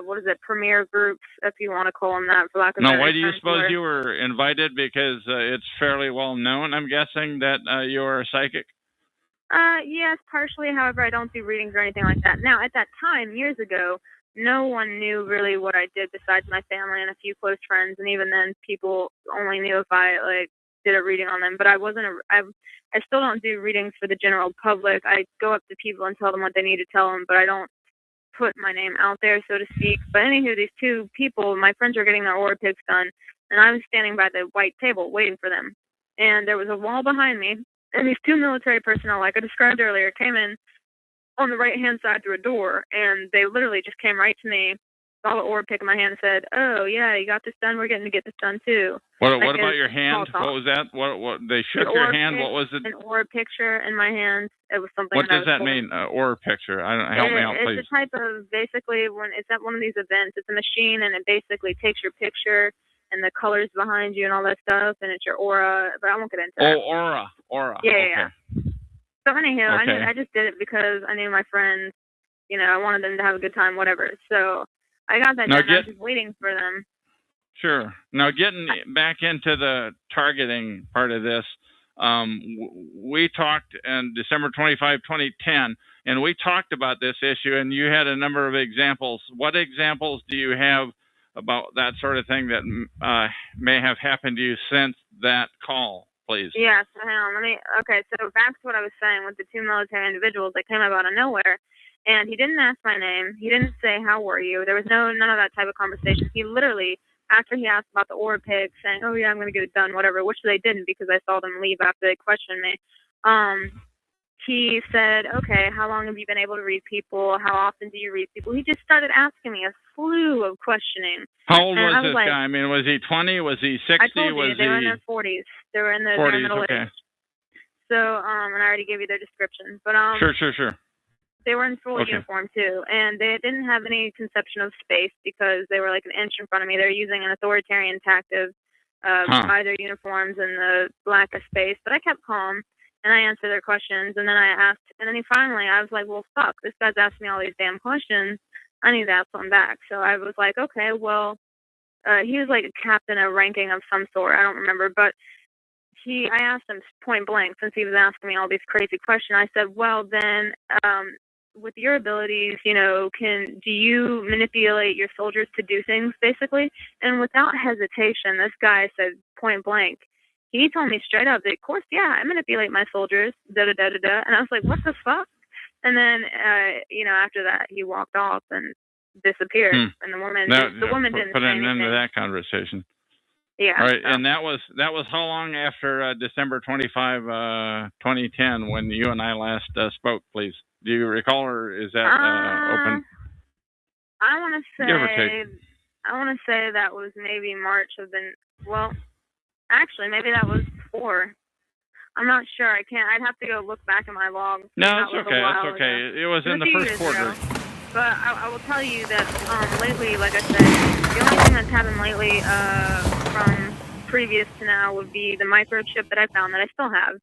What is it? Premier groups, if you want to call them that, for lack of. Now, why do you suppose you were invited? Because it's fairly well known, I'm guessing, that you're a psychic. Yes, partially. However, I don't do readings or anything like that. Now, at that time, years ago, no one knew really what I did besides my family and a few close friends, and even then, people only knew if I like did a reading on them. But I still don't do readings for the general public. I go up to people and tell them what they need to tell them, but I don't put my name out there, so to speak. But anywho, these two people, my friends were getting their aura picks done, and I was standing by the white table waiting for them. And there was a wall behind me, and these two military personnel, like I described earlier, came in on the right-hand side through a door, and they literally just came right to me, saw the aura pick in my hand, and said, "Oh, yeah, you got this done. We're getting to get this done, too." What about your hand? What was that? What they shook your hand? What was it? An aura picture in my hand. It was something. What does that mean? Aura picture? Help me out, please. It's a type of, basically, when it's at one of these events, it's a machine, and it basically takes your picture and the colors behind you and all that stuff, and it's your aura. But I won't get into that. Oh, aura. Yeah, okay. yeah. So anyhow, Okay. I just did it because I knew my friends. You know, I wanted them to have a good time, whatever. So I got that done. I was just waiting for them. Sure. Now, getting back into the targeting part of this, we talked on December 25, 2010, and we talked about this issue, and you had a number of examples. What examples do you have about that sort of thing that may have happened to you since that call, please? Yeah, so hang on. Okay, so back to what I was saying with the two military individuals that came up out of nowhere. And he didn't ask my name. He didn't say, "How were you?" There was none of that type of conversation. He literally, after he asked about the aura pick, saying, "Oh, yeah, I'm going to get it done," whatever, which they didn't because I saw them leave after they questioned me. He said, "Okay, how long have you been able to read people? How often do you read people?" He just started asking me a slew of questioning. How old was this guy? I mean, was he 20? Was he 60? I told you, they were in their 40s. They were in their 40s, middle okay. age. So, and I already gave you their description. But Sure. they were in full uniform too, and they didn't have any conception of space because they were like an inch in front of me. They were using an authoritarian tactic by their uniforms and the lack of space. But I kept calm, and I answered their questions, and then I was like, well, fuck, this guy's asking me all these damn questions. I need to ask one back. So I was like, okay, well, he was like a captain of ranking of some sort. I don't remember, but I asked him point blank, since he was asking me all these crazy questions. I said, well, then, with your abilities, you know, do you manipulate your soldiers to do things, basically? And without hesitation, this guy said point blank, he told me straight up that, of course, yeah, I manipulate my soldiers, da-da-da-da-da. And I was like, what the fuck? And then, after that, he walked off and disappeared. And the woman didn't put say an end to anything. that conversation. Yeah. All right, and that was how long after December 25, 2010, when you and I last spoke, please? Do you recall, or is that open? I want Give to say that was maybe March of maybe that was before. I'm not sure. I can't. I'd have to go look back in my log. No, it's okay. It's okay. It was in the first quarter. But I will tell you that lately, like I said, the only thing that's happened lately from previous to now would be the microchip that I found that I still have.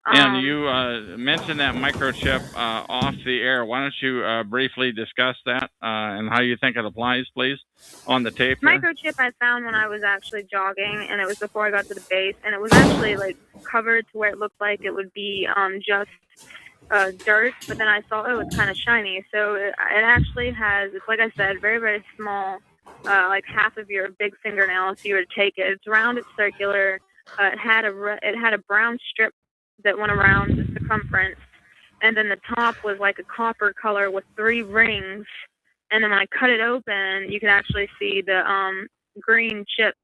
And you mentioned that microchip off the air. Why don't you briefly discuss that and how you think it applies, please, on the tape here? Microchip I found when I was actually jogging, and it was before I got to the base, and it was actually like covered to where it looked like it would be just dirt, but then I saw, it's kind of shiny. So it actually has, it's like I said, very, very small, like half of your big fingernail if you were to take it. It's round, it's circular. It had a brown strip that went around the circumference, and then the top was like a copper color with 3 rings. And then when I cut it open, you could actually see the green chips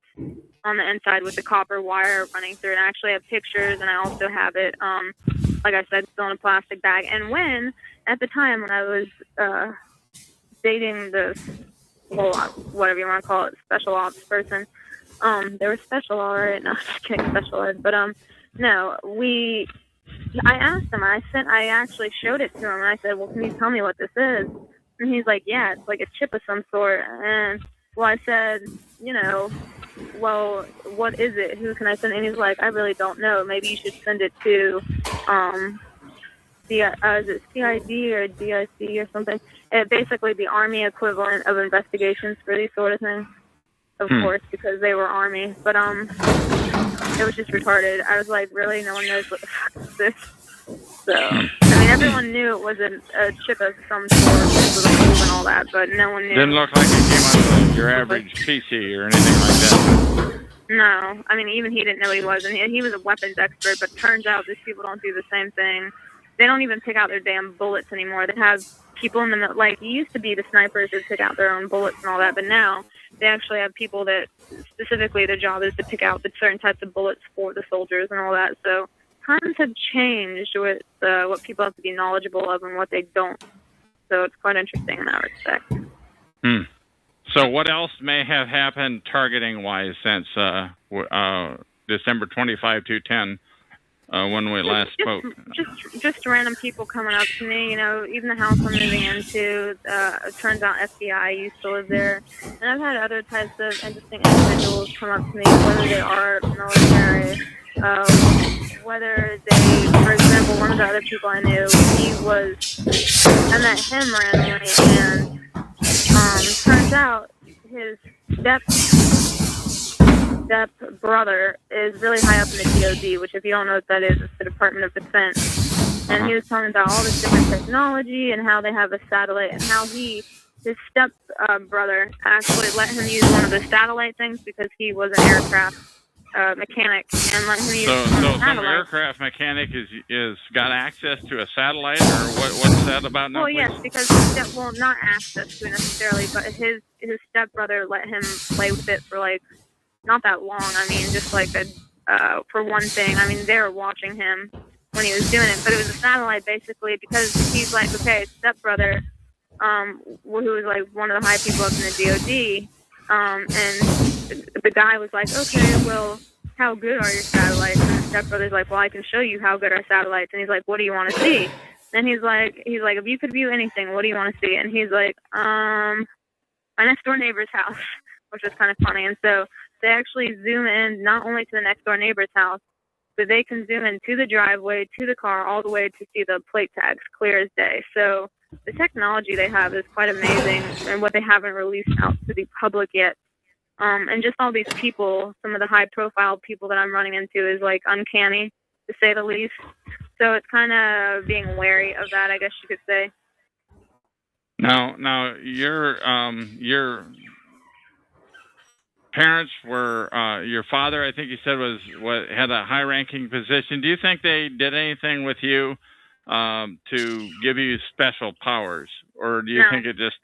on the inside with the copper wire running through it. I actually have pictures, and I also have it, like I said, still in a plastic bag. And at the time when I was dating this, whatever you want to call it, special ops person, they were special, all right, not just kidding, special ed, but no, I asked him, I actually showed it to him, and I said, well, can you tell me what this is? And he's like, yeah, it's like a chip of some sort. And, well, I said, well, what is it? Who can I send it? And he's like, I really don't know. Maybe you should send it to, is it CID or DIC or something? Basically the Army equivalent of investigations for these sort of things. Of course, because they were Army. But, it was just retarded. I was like, really? No one knows what the fuck is this? So, I mean, everyone knew it was a chip of some sort with a hole and all that, but no one knew. Didn't look like it came out of your average PC or anything like that. No, I mean, even he didn't know what he was, and he was a weapons expert, but turns out these people don't do the same thing. They don't even pick out their damn bullets anymore. They have people in the, like, it used to be the snipers that pick out their own bullets and all that, but now they actually have people that specifically their job is to pick out the certain types of bullets for the soldiers and all that. So times have changed with what people have to be knowledgeable of and what they don't. So it's quite interesting in that respect. So what else may have happened targeting-wise since December 25, 2010, when we last spoke? Just random people coming up to me. You know, even the house I'm moving into, it turns out FBI used to live there. And I've had other types of interesting individuals come up to me, whether they are military, whether they, for example, one of the other people I knew, I met him randomly, and turns out his step brother is really high up in the DOD, which, if you don't know what that is, it's the Department of Defense. And he was talking about all this different technology and how they have a satellite, and how his step brother actually let him use one of the satellite things because he was an aircraft mechanic, and let him use so some aircraft mechanic is got access to a satellite, or what's that about now? Well, yes, because not access to it necessarily, but his stepbrother let him play with it for like not that long. I mean, just like for one thing. I mean, they were watching him when he was doing it, but it was a satellite basically because he's like, okay, stepbrother, who was like one of the high people up in the DOD, and the guy was like, okay, well, how good are your satellites? And the stepbrother's like, well, I can show you how good our satellites. And he's like, what do you want to see? And he's like, if you could view anything, what do you want to see? And he's like, my next door neighbor's house, which was kind of funny. And so they actually zoom in not only to the next door neighbor's house, but they can zoom in to the driveway, to the car, all the way to see the plate tags clear as day. So the technology they have is quite amazing, and what they haven't released out to the public yet. And just all these people, some of the high-profile people that I'm running into is like uncanny, to say the least. So it's kind of being wary of that, I guess you could say. Now, your parents were your father, I think you said, had a high-ranking position. Do you think they did anything with you to give you special powers, or do you think it just?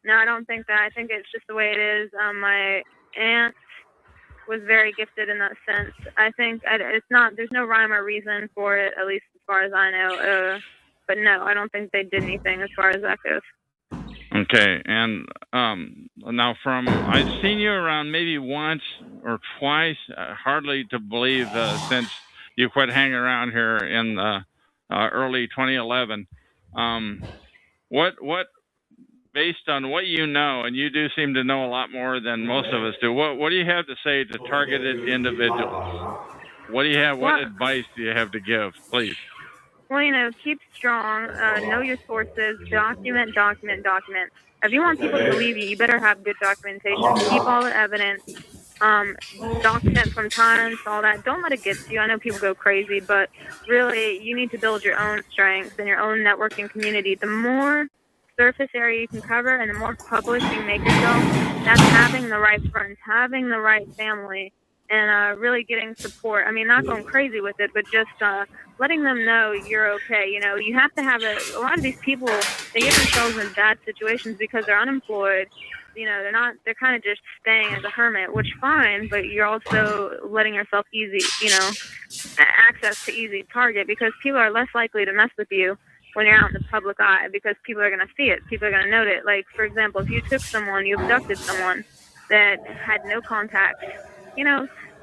No, I don't think that. I think it's just the way it is. My aunt was very gifted in that sense. I think it's not. There's no rhyme or reason for it, at least as far as I know. But no, I don't think they did anything as far as that goes. Okay, and now I've seen you around maybe once or twice, hardly to believe since you quit hanging around here in early 2011. What, based on what you know, and you do seem to know a lot more than most of us do, what do you have to say to targeted individuals? What advice do you have to give, please? Well, keep strong, know your sources, document. If you want people to believe you, you better have good documentation. Keep all the evidence, document from times, all that. Don't let it get to you. I know people go crazy, but really, you need to build your own strength and your own networking community. The more surface area you can cover and the more public you make yourself, that's having the right friends, having the right family, and really getting support. I mean, not going crazy with it, but just letting them know you're okay. You have to have a lot of these people, they get themselves in bad situations because they're unemployed. They're kind of just staying as a hermit, which fine, but you're also letting yourself access to easy target, because people are less likely to mess with you when you're out in the public eye, because people are going to see it. People are going to note it. Like, for example, if you abducted someone that had no contact,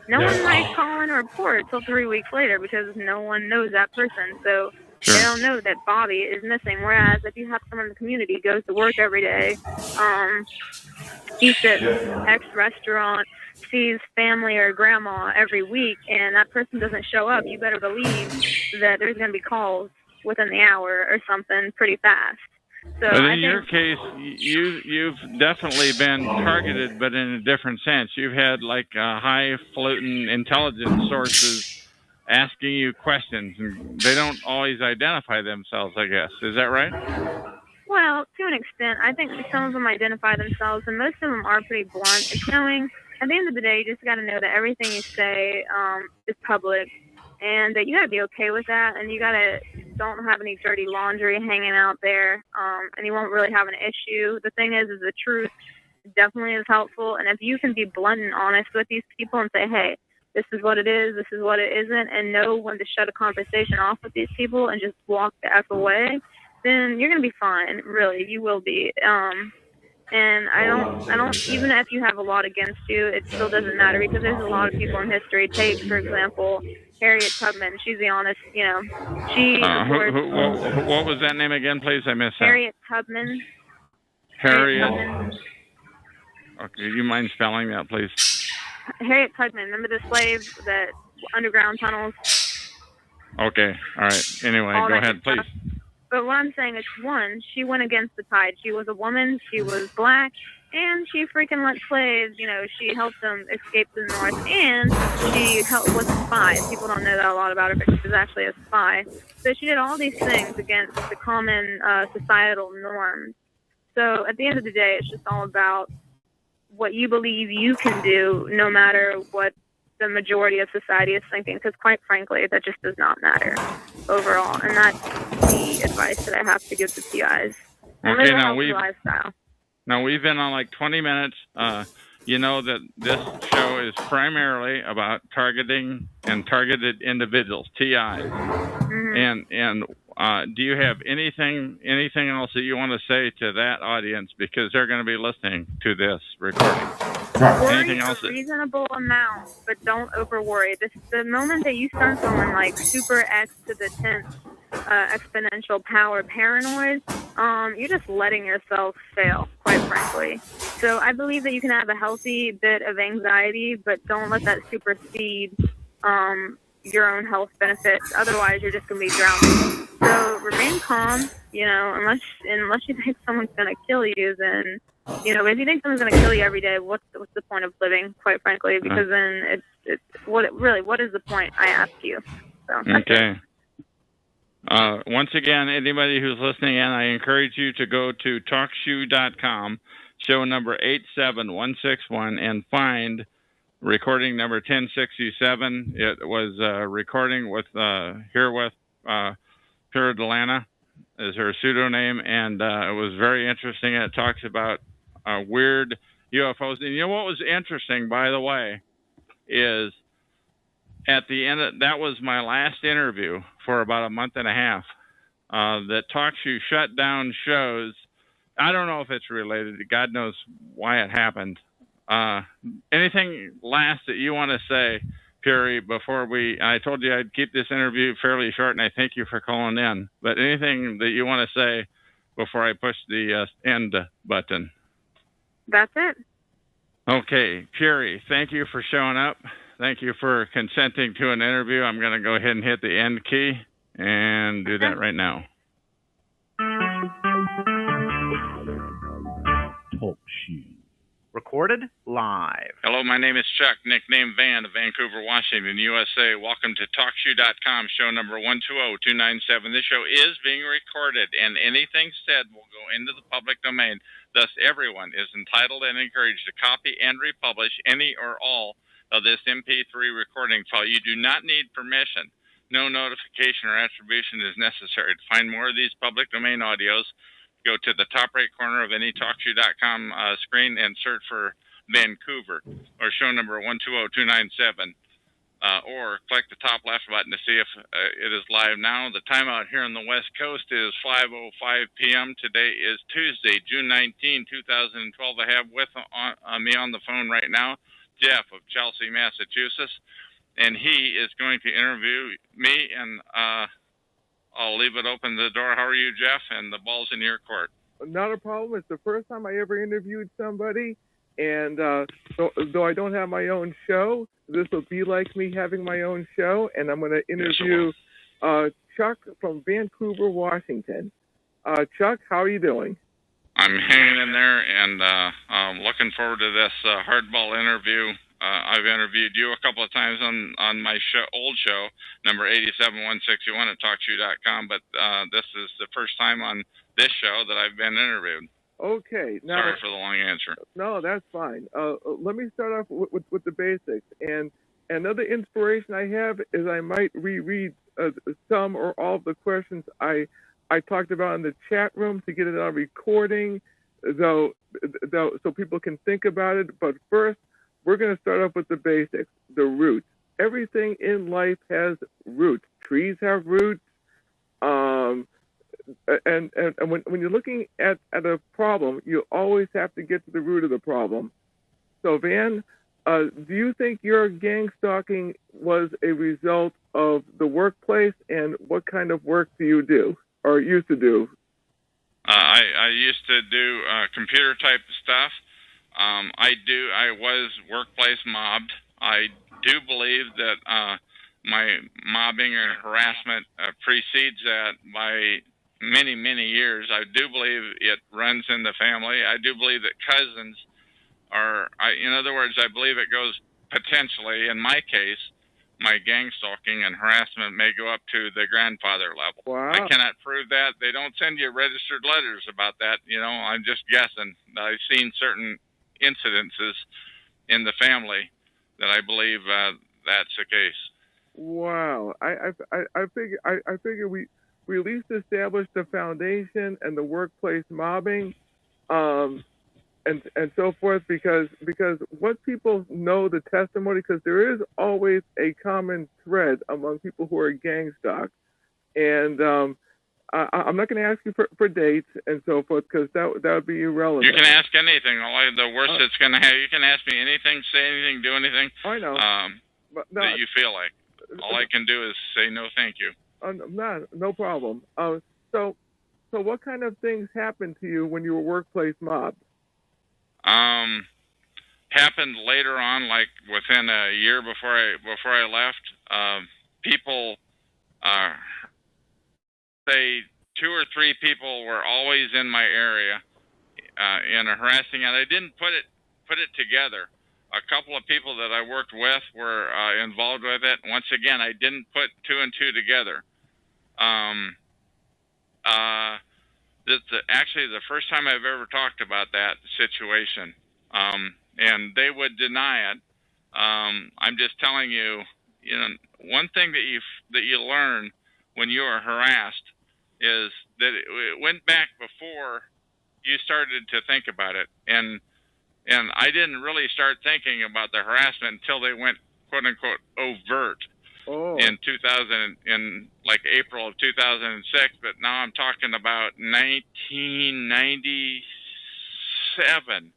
no one might call in a report until 3 weeks later because no one knows that person. So they don't know that Bobby is missing. Whereas if you have someone in the community, goes to work every day, eats at X restaurant, sees family or grandma every week, and that person doesn't show up, you better believe that there's going to be calls within the hour or something pretty fast. So but in your case, you've definitely been targeted, but in a different sense. You've had like highfalutin intelligence sources asking you questions, and they don't always identify themselves, I guess. Is that right? Well, to an extent, I think some of them identify themselves, and most of them are pretty blunt. It's knowing, at the end of the day, you just got to know that everything you say is public, and that you got to be okay with that, and you got to don't have any dirty laundry hanging out there, and you won't really have an issue. The thing is the truth definitely is helpful, and if you can be blunt and honest with these people and say, hey, this is what it is, this is what it isn't, and know when to shut a conversation off with these people and just walk the F away, then you're gonna be fine. Really, you will be. And I don't. Even if you have a lot against you, it still doesn't matter because there's a lot of people in history. Take, for example, Harriet Tubman. She's the honest. She. What was that name again, please? I missed that. Harriet Tubman. Harriet. Okay, do you mind spelling that, please? Harriet Tubman. Remember the slaves that underground tunnels? Okay. All right. Anyway, go ahead, please. But what I'm saying is, one, she went against the tide. She was a woman, she was black, and she freaking let slaves, she helped them escape to the North, and she was a spy. People don't know that a lot about her, but she was actually a spy. So she did all these things against the common societal norms. So at the end of the day, it's just all about what you believe you can do, no matter what the majority of society is thinking, because quite frankly, that just does not matter overall. And that's the advice that I have to give to PIs. Okay, now we've been on like 20 minutes. You know that this show is primarily about targeting and targeted individuals, TIs. Mm-hmm. And do you have anything else that you want to say to that audience, because they're going to be listening to this recording? Worry a reasonable amount, but don't over worry. The moment that you start going like super X to the 10th exponential power paranoid, you're just letting yourself fail, quite frankly. So I believe that you can have a healthy bit of anxiety, but don't let that supersede your own health benefits. Otherwise, you're just going to be drowning. So remain calm, unless you think someone's going to kill you, then... if you think someone's going to kill you every day, what's the point of living, quite frankly? Because then what is the point, I ask you? So, okay. Once again, anybody who's listening in, I encourage you to go to TalkShoe.com, show number 87161, and find recording number 1067. It was a recording with Pure Delana is her pseudonym, and it was very interesting. It talks about weird UFOs. And what was interesting, by the way, is at the end, that was my last interview for about a month and a half. That TalkShoe shut down shows. I don't know if it's related. God knows why it happened. Anything last that you want to say, Puri, before I told you I'd keep this interview fairly short, and I thank you for calling in. But anything that you want to say before I push the end button? That's it. Okay, Puri, thank you for showing up. Thank you for consenting to an interview. I'm going to go ahead and hit the end key and do that right now. TalkShoe. Recorded live. Hello, my name is Chuck, nicknamed Van of Vancouver, Washington, USA. Welcome to TalkShoe.com, show number 120297. This show is being recorded, and anything said will go into the public domain. Thus, everyone is entitled and encouraged to copy and republish any or all of this MP3 recording file. You do not need permission. No notification or attribution is necessary. To find more of these public domain audios, go to the top right corner of any TalkShoe.com screen and search for Vancouver or show number 120297, or click the top left button to see if it is live now. The time out here on the West Coast is 5:05 p.m. Today is Tuesday, June 19, 2012. I have with me on the phone right now Jeff of Chelsea, Massachusetts, and he is going to interview me, and I'll leave it open the door. How are you, Jeff? And the ball's in your court. Not a problem. It's the first time I ever interviewed somebody, and though I don't have my own show, this will be like me having my own show, and I'm going to interview Chuck from Vancouver, Washington. Chuck, how are you doing? I'm hanging in there, and I'm looking forward to this hardball interview. I've interviewed you a couple of times on my old show, number 87161 at TalkShoe.com, but this is the first time on this show that I've been interviewed. Okay. Now, sorry for the long answer. No, that's fine. Let me start off with the basics. And another inspiration I have is I might reread some or all of the questions I talked about in the chat room to get it on recording, though, so people can think about it. But first, we're going to start off with the basics, the roots. Everything in life has roots. Trees have roots. And when you're looking at a problem, you always have to get to the root of the problem. So, Van, do you think your gang stalking was a result of the workplace, and what kind of work do you do or used to do? I used to do computer type stuff. I was workplace mobbed. I do believe that my mobbing or harassment precedes that by many, many years. I do believe it runs in the family. I do believe that cousins are, in other words, I believe it goes potentially, in my case, my gang stalking and harassment may go up to the grandfather level. Wow. I cannot prove that. They don't send you registered letters about that. I'm just guessing. I've seen certain incidences in the family that I believe that's the case. Wow. I figure we at least established the foundation and the workplace mobbing, and so forth, because what people know the testimony, because there is always a common thread among people who are gang stalked, and I'm not going to ask you for dates and so forth, because that would be irrelevant. You can ask anything. The worst it's going to have, you can ask me anything, say anything, do anything. I know. But no, that you feel like. All I can do is say no, thank you. No problem. So what kind of things happened to you when you were workplace mobbed? Happened later on, like within a year before I left. People, say 2 or 3 people were always in my area, in a harassing, and I didn't put it together. A couple of people that I worked with were involved with it. Once again, I didn't put 2 and 2 together. That's actually the first time I've ever talked about that situation, and they would deny it. I'm just telling you, one thing that you learn when you are harassed is that it went back before you started to think about it, and I didn't really start thinking about the harassment until they went quote unquote overt. In 2000, in like April of 2006, but now I'm talking about 1997,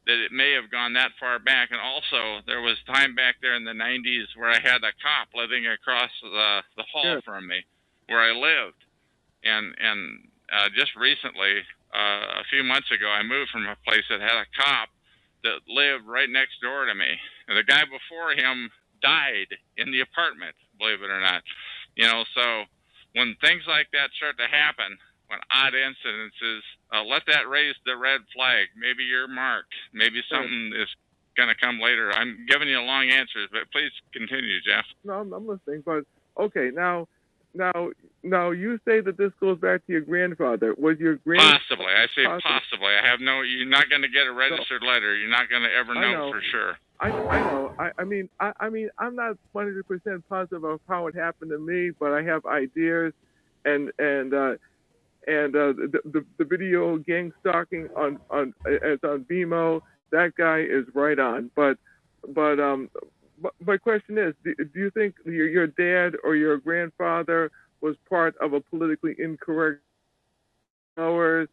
that it may have gone that far back. And also, there was time back there in the 90s where I had a cop living across the hall from me, where I lived. And just recently, a few months ago, I moved from a place that had a cop that lived right next door to me. And the guy before him died in the apartment, believe it or not. So when things like that start to happen, when odd incidences, let that raise the red flag. Maybe you're marked. Maybe something is going to come later. I'm giving you long answers, but please continue, Jeff. No, I'm listening. But okay, now you say that this goes back to your grandfather. Was your grandfather? Possibly. I say possibly. I have no. You're not going to get a registered letter. You're not going to ever know for sure. I know. I mean, I'm not 100% positive of how it happened to me, but I have ideas, and the video gang stalking on it's on Vimeo. That guy is right on. But my question is, do you think your dad or your grandfather was part of a politically incorrect followers,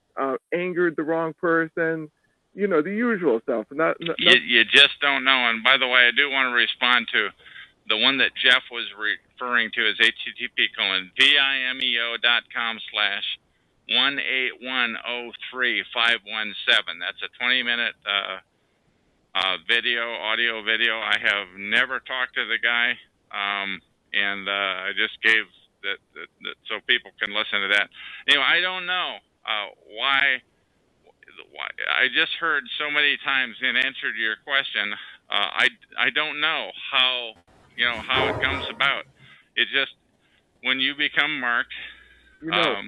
angered the wrong person? The usual stuff. You just don't know. And by the way, I do want to respond to the one that Jeff was referring to as http://vimeo.com/18103-517. That's a 20-minute audio video. I have never talked to the guy, and I just gave that so people can listen to that. Anyway, I don't know why. I just heard so many times in answer to your question I don't know how how it comes about. It just when you become marked, You know.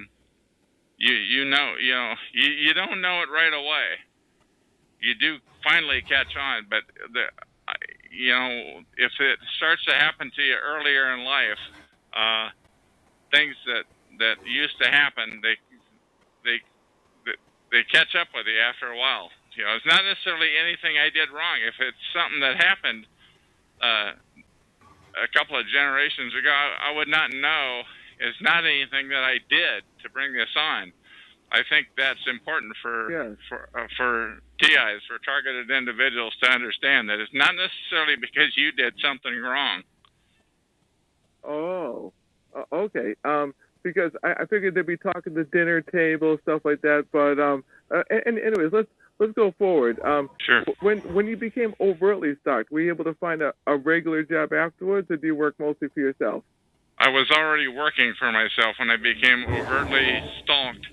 you don't know it right away. You do finally catch on, but if it starts to happen to you earlier in life, uh, things that used to happen, they they catch up with you after a while. It's not necessarily anything I did wrong. If it's something that happened uh, a couple of generations ago, I would not know. It's not anything that I did to bring this on. I think that's important for TIs, for targeted individuals, to understand that it's not necessarily because you did something wrong. Oh, okay. Because I figured they'd be talking the dinner table, stuff like that. But and anyways, let's go forward. Sure. When you became overtly stalked, were you able to find a regular job afterwards, or do you work mostly for yourself? I was already working for myself when I became overtly stalked.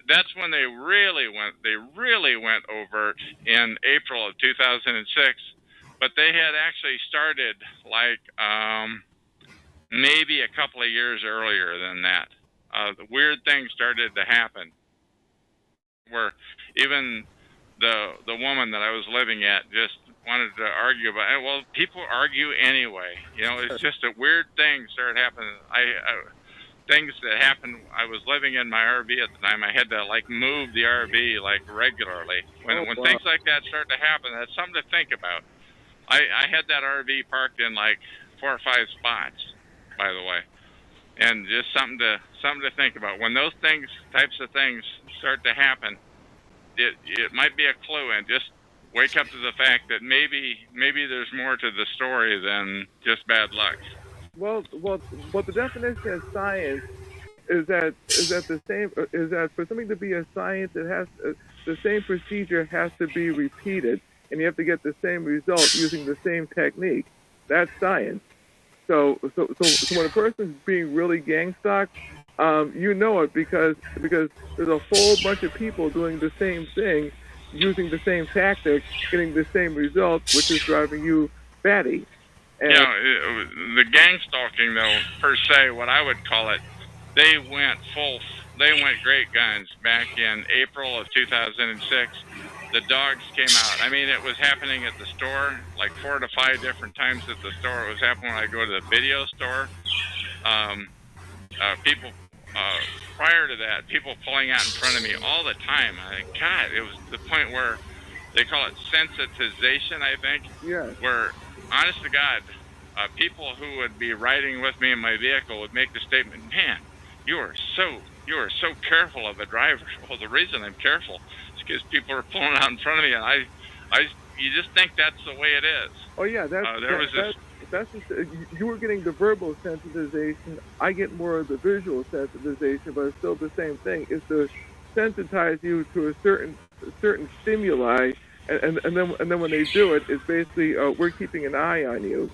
That's when they really went overt in April of 2006. But they had actually started like maybe a couple of years earlier than that. The weird things started to happen where even the woman that I was living at just wanted to argue about it. Well, people argue anyway. It's just a weird thing started happening. Things that happened. I was living in my RV at the time. I had to like move the RV like regularly. When things like that start to happen, that's something to think about. I had that RV parked in like 4 or 5 spots, by the way, and just something to think about. When those types of things start to happen, it might be a clue, and just wake up to the fact that maybe there's more to the story than just bad luck. Well, the definition of science is that for something to be a science, it has the same procedure has to be repeated, and you have to get the same result using the same technique. That's science. So when a person's being really gang stalked, you know it because there's a whole bunch of people doing the same thing, using the same tactics, getting the same results, which is driving you batty. And the gang stalking, though, per se, what I would call it, they went great guns back in April of 2006. The dogs came out. I mean, it was happening at the store, like 4 to 5 different times at the store. It was happening when I go to the video store. People, prior to that, people pulling out in front of me all the time. God, it was the point where they call it sensitization, I think. Yeah. Where, honest to God, people who would be riding with me in my vehicle would make the statement, "Man, you are so careful of a driver." Well, the reason I'm careful is because people are pulling out in front of me, and you just think that's the way it is. Oh yeah, you were getting the verbal sensitization. I get more of the visual sensitization, but it's still the same thing. It's to sensitize you to a certain stimuli, and then when they do it, it's basically we're keeping an eye on you.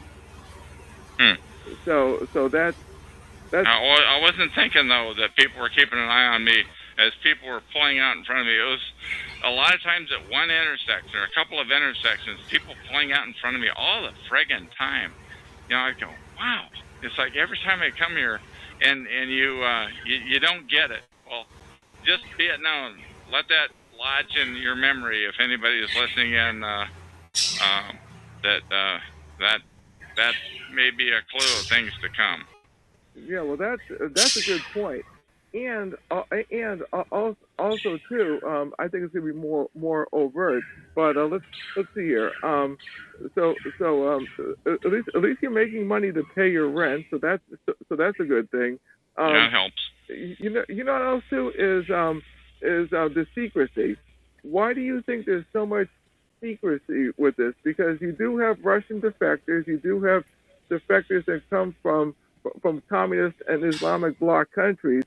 So that's. I wasn't thinking though that people were keeping an eye on me as people were pulling out in front of me. It was a lot of times at one intersection or a couple of intersections, people pulling out in front of me all the friggin' time. I go, wow. It's like every time I come here and you don't get it. Well, just be it known. Let that lodge in your memory if anybody is listening in. That may be a clue of things to come. Yeah, well, that's a good point, and also too, I think it's gonna be more overt. But let's see here. So at least you're making money to pay your rent, so that's a good thing. That helps. You know what else too is the secrecy. Why do you think there's so much secrecy with this? Because you do have Russian defectors, you do have defectors that come from communist and Islamic bloc countries.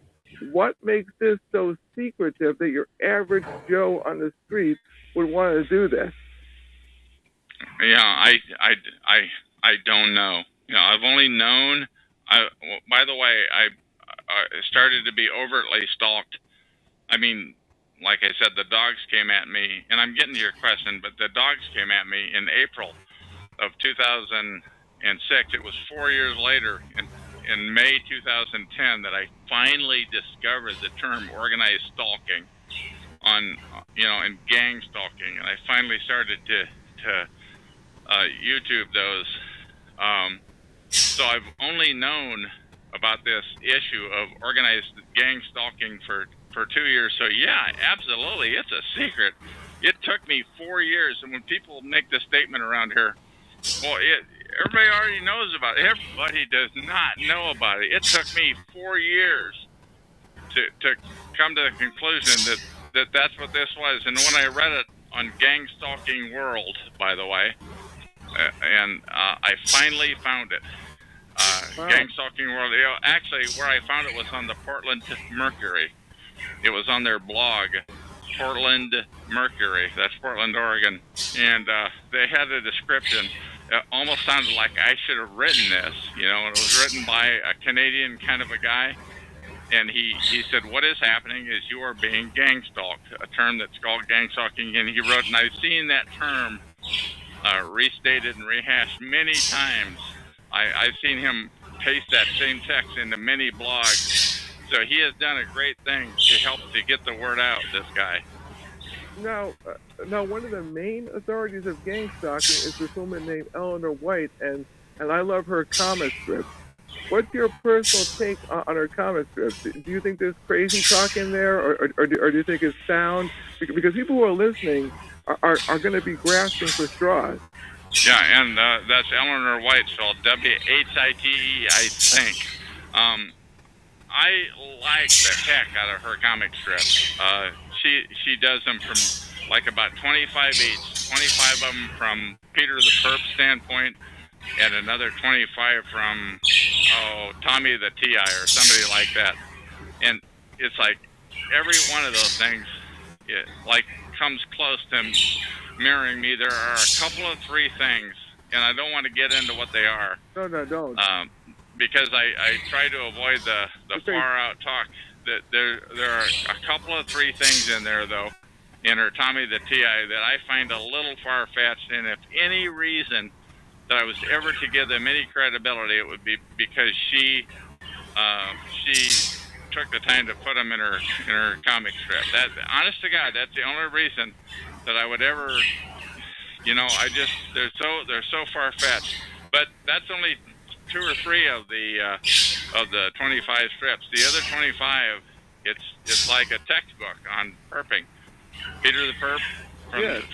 What makes this so secretive that your average Joe on the street would want to do this? Yeah, I don't know. I've only known. By the way, I started to be overtly stalked. I mean, like I said, the dogs came at me, and I'm getting to your question, but the dogs came at me in April of 2006. It was 4 years later, in May 2010, that I finally discovered the term organized stalking on, and gang stalking, and I finally started to YouTube those. So I've only known about this issue of organized gang stalking for 2 years. So yeah, absolutely, it's a secret. It took me 4 years, and when people make the statement around here, well, everybody already knows about it. Everybody does not know about it. It took me 4 years to come to the conclusion that that's what this was. And when I read it on Gang Stalking World, by the way, and I finally found it. Wow. Gang Stalking World. Actually, where I found it was on the Portland Mercury. It was on their blog, Portland Mercury. That's Portland, Oregon. And they had a description. It almost sounded like I should have written this. It was written by a Canadian kind of a guy. And he said, what is happening is you are being gang stalked, a term that's called gang stalking. And he wrote, and I've seen that term restated and rehashed many times. I've seen him paste that same text into many blogs. So he has done a great thing to help to get the word out, this guy. Now, one of the main authorities of gang stalking is this woman named Eleanor White, and I love her comic strips. What's your personal take on her comic strips? Do you think there's crazy talk in there, or do you think it's sound? Because people who are listening are going to be grasping for straws. Yeah, and that's Eleanor White, spelled W-H-I-T-E, I think. I like the heck out of her comic strips. She does them from like about 25 each, 25 of them from Peter the Perp standpoint, and another 25 from Tommy the T.I. or somebody like that. And it's like every one of those things, comes close to mirroring me. There are a couple of three things, and I don't want to get into what they are. No, don't. Because I try to avoid the far out talk. That there are a couple of three things in there, though, in her Tommy the T.I. that I find a little far-fetched, and if any reason that I was ever to give them any credibility, it would be because she took the time to put them in her comic strip. That, honest to God, that's the only reason that I would ever, they're so far-fetched. But that's only 2 or 3 of the 25 strips. The other 25, it's like a textbook on perping. Peter the Perp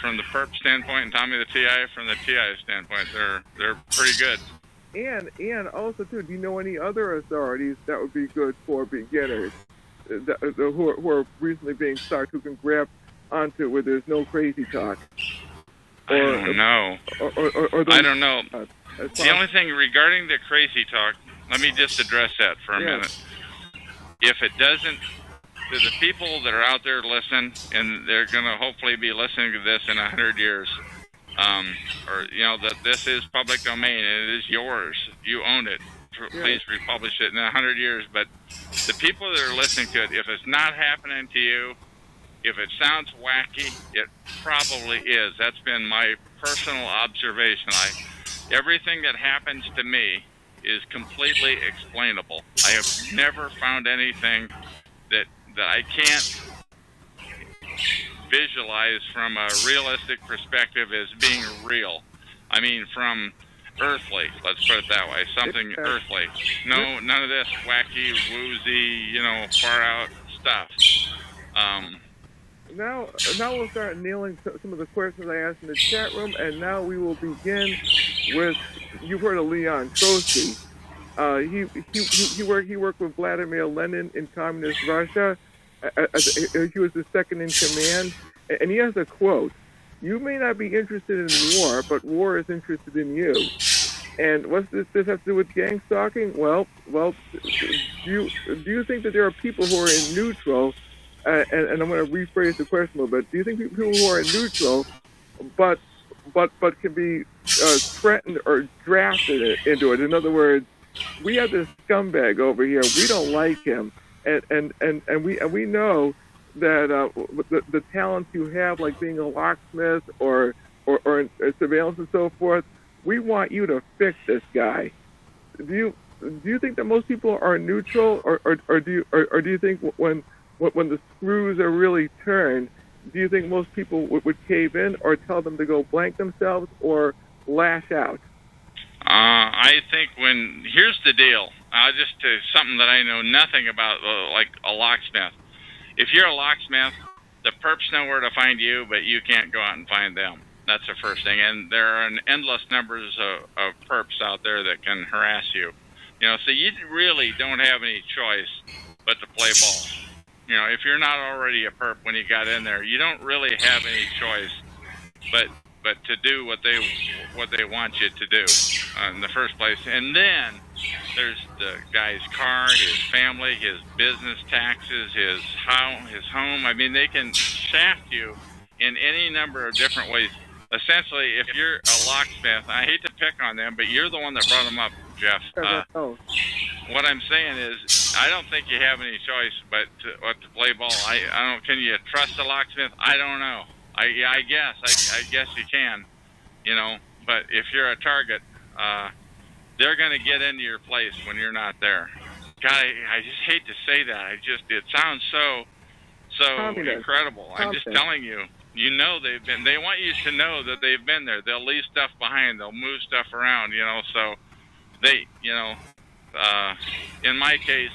from the Perp standpoint, and Tommy the T.I. from the T.I. standpoint. They're pretty good. And also too, do you know any other authorities that would be good for beginners who are recently being stalked, who can grab onto it where there's no crazy talk? I don't know. I don't know. The only thing regarding the crazy talk, let me just address that for a minute. If it doesn't, to the people that are out there listening, and they're going to hopefully be listening to this in 100 years, that this is public domain and it is yours. You own it. Please republish it in 100 years. But the people that are listening to it, if it's not happening to you, if it sounds wacky, it probably is. That's been my personal observation. Everything that happens to me is completely explainable. I have never found anything that I can't visualize from a realistic perspective as being real. I mean, from earthly, let's put it that way, something earthly. No, none of this wacky, woozy, far out stuff. Now we'll start nailing some of the questions I asked in the chat room, and now we will begin with, you've heard of Leon Trotsky. He worked with Vladimir Lenin in communist Russia. He was the second in command, and he has a quote: "You may not be interested in war, but war is interested in you." And what's this have to do with gang stalking? Well, do you think that there are people who are in neutral? And I'm going to rephrase the question a little bit. Do you think people who are in neutral, but can be threatened or drafted into it? In other words, we have this scumbag over here. We don't like him, and we know the talents you have, like being a locksmith or surveillance and so forth, we want you to fix this guy. Do you think that most people are neutral, or do you think when the screws are really turned, do you think most people would cave in, or tell them to go blank themselves, or lash out? I think here's the deal. Just something that I know nothing about, like a locksmith. If you're a locksmith, the perps know where to find you, but you can't go out and find them. That's the first thing. And there are an endless numbers of perps out there that can harass you. So you really don't have any choice but to play ball. If you're not already a perp when you got in there, you don't really have any choice but to do what they want you to do in the first place. And then there's the guy's car, his family, his business taxes, his home. I mean, they can shaft you in any number of different ways. Essentially, if you're a locksmith, I hate to pick on them, but you're the one that brought them up, Jeff. What I'm saying is, I don't think you have any choice but to play ball. I don't. Can you trust a locksmith? I don't know. I guess you can, but if you're a target, they're going to get into your place when you're not there. God, I just hate to say that. It sounds so incredible. I'm just telling you, they want you to know that they've been there. They'll leave stuff behind. They'll move stuff around, so they, in my case,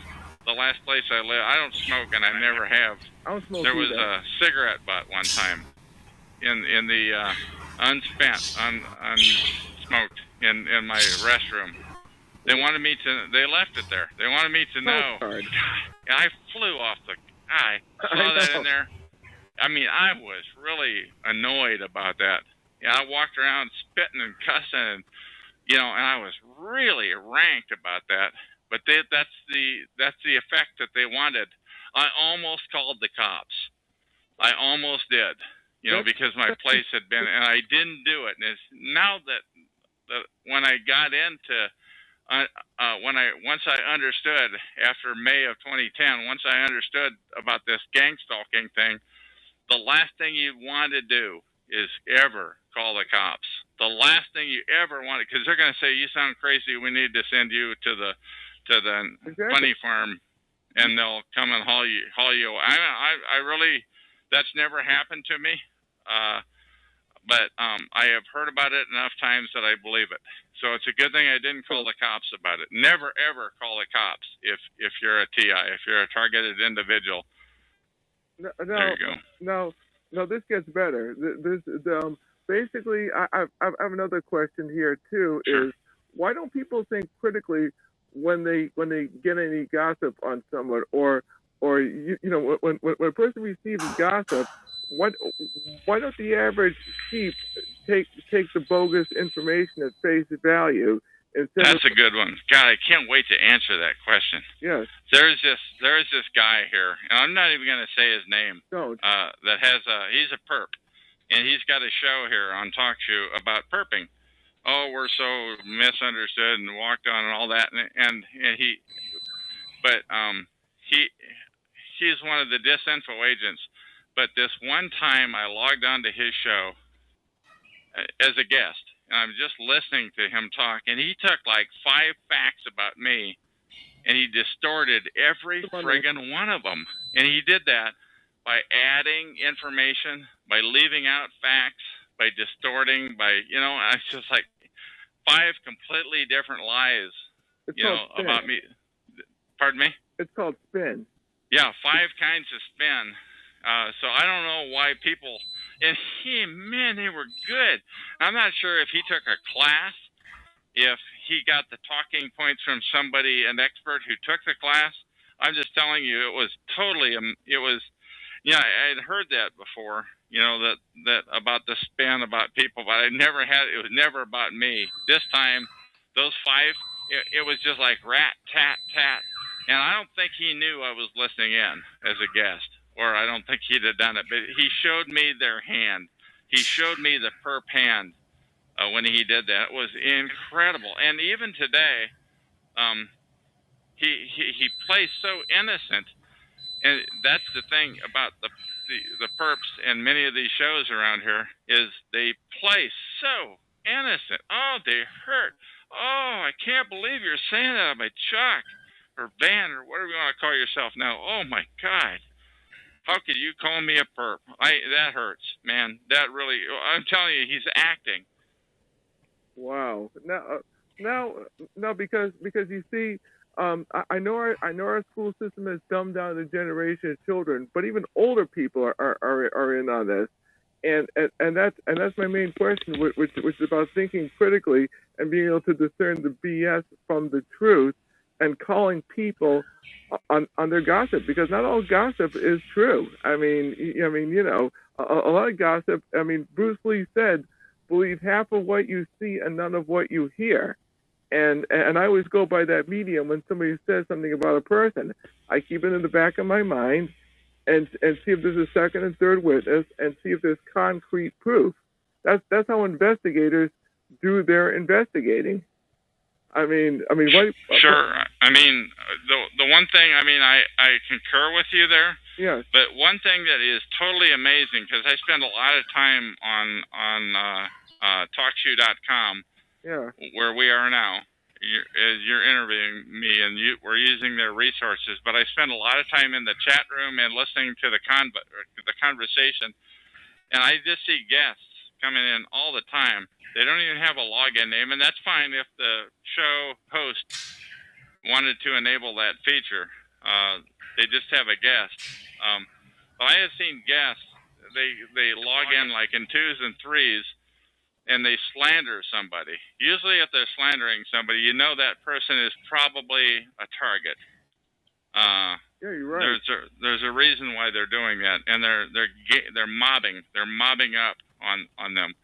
the last place I live, I don't smoke and I never have. I don't smoke There was either. a cigarette butt one time in the unsmoked in my restroom. They left it there. They wanted me to know. I flew off the guy. Saw that in there. I mean, I was really annoyed about that. I walked around spitting and cussing, and I was really ranked about that. But that's the effect that they wanted. I almost called the cops. I almost did, because my place had been, and I didn't do it. And it's now that when I got into, once I understood after May of 2010, once I understood about this gang stalking thing, the last thing you want to do is ever call the cops. The last thing you ever want, because they're going to say, "You sound crazy. We need to send you to the funny farm." And they'll come and haul you. I really, that's never happened to me, but I have heard about it enough times that I believe it. So it's a good thing I didn't call the cops about it. Never ever call the cops if you're a TI, if you're a targeted individual. There you go. No, this gets better. Basically, I have another question here too. Sure. Is why don't people think critically when they get any gossip on someone, or when a person receives gossip, why don't the average sheep take the bogus information at face value? That's a good one. God, I can't wait to answer that question. Yes. There's this guy here, and I'm not even going to say his name. Don't. That has he's a perp, and he's got a show here on TalkShoe about perping. Oh, we're so misunderstood and walked on and all that, he's one of the disinfo agents. But this one time I logged on to his show as a guest, and I'm just listening to him talk, and he took like 5 facts about me, and he distorted every friggin' one of them. And he did that by adding information, by leaving out facts, by distorting, it's just like 5 completely different lies, about me. Pardon me? It's called spin. Yeah, 5 kinds of spin. So I don't know why people, and they were good. I'm not sure if he took a class, if he got the talking points from somebody, an expert who took the class. I'm just telling you, it was totally, I'd heard that before, that about the spin about people, but it was never about me. This time, those 5, it was just like rat, tat, tat. And I don't think he knew I was listening in as a guest, or I don't think he'd have done it, but he showed me their hand. He showed me the perp hand when he did that. It was incredible. And even today, he plays so innocent, And that's the thing about the perps and many of these shows around here is they play so innocent. Oh, they hurt. Oh, I can't believe you're saying that about Chuck or Van or whatever you want to call yourself now. Oh my God. How could you call me a perp? That hurts, man. That really. I'm telling you, he's acting. Wow. Now, because you see, I know our school system has dumbed down the generation of children, but even older people are in on this, and that's my main question, which is about thinking critically and being able to discern the BS from the truth, and calling people on their gossip, because not all gossip is true. I mean, you know, a lot of gossip. I mean, Bruce Lee said, "Believe half of what you see and none of what you hear." And I always go by that medium when somebody says something about a person. I keep it in the back of my mind and see if there's a second and third witness and see if there's concrete proof. That's how investigators do their investigating. I mean, what? Sure. I mean, the one thing, I mean, I concur with you there. Yes. But one thing that is totally amazing, because I spend a lot of time on TalkShoe.com, Yeah. where we are now. You're interviewing me, and we're using their resources. But I spend a lot of time in the chat room and listening to the conversation, and I just see guests coming in all the time. They don't even have a login name, and that's fine if the show host wanted to enable that feature. They just have a guest. But I have seen guests, they log in like in 2s and 3s, and they slander somebody. Usually if they're slandering somebody, you know that person is probably a target. Yeah, you're right. There's a reason why they're doing that, and they're mobbing up on them.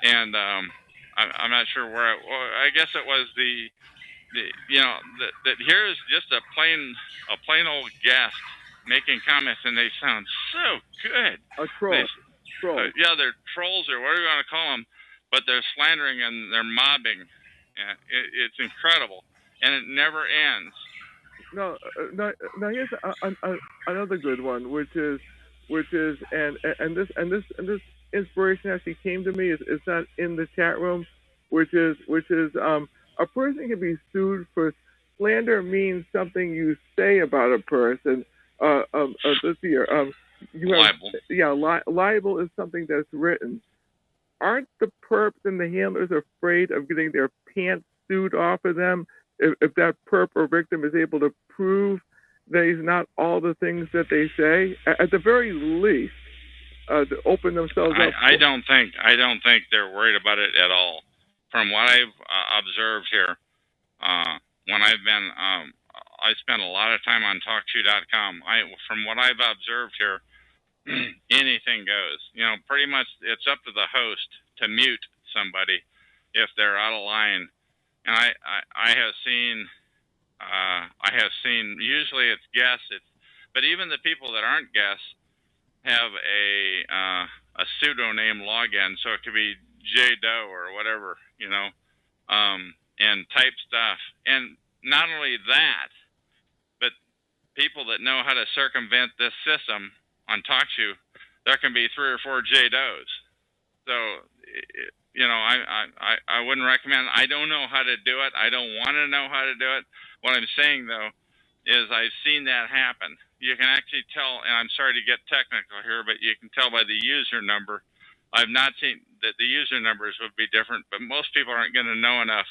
And I'm not sure where. I guess it was that here's just a plain old guest making comments, and they sound so good. A troll. Yeah, they're trolls or whatever you want to call them, but they're slandering and they're mobbing. It's incredible, and it never ends. No, here's another good one, which is and this inspiration actually came to me. It's not in the chat room, which is a person can be sued for slander. Means something you say about a person. Let's see here. Libel. Yeah, libel is something that's written. Aren't the perps and the handlers afraid of getting their pants sued off of them if that perp or victim is able to prove that he's not all the things that they say? At the very least, to open themselves up. I don't think they're worried about it at all. From what I've observed here, when I've been, I spent a lot of time on TalkShoe.com. From what I've observed here, anything goes. You know, pretty much it's up to the host to mute somebody if they're out of line. And I have seen usually it's guests, but even the people that aren't guests have a pseudonym login, so it could be J Doe or whatever, you know, and type stuff. And not only that, but people that know how to circumvent this system on TalkShoe, there can be 3 or 4 J Does. So, you know, I wouldn't recommend. I don't know how to do it. I don't want to know how to do it. What I'm saying though is I've seen that happen. You can actually tell, and I'm sorry to get technical here, but you can tell by the user number. I've not seen that the user numbers would be different, but most people aren't going to know enough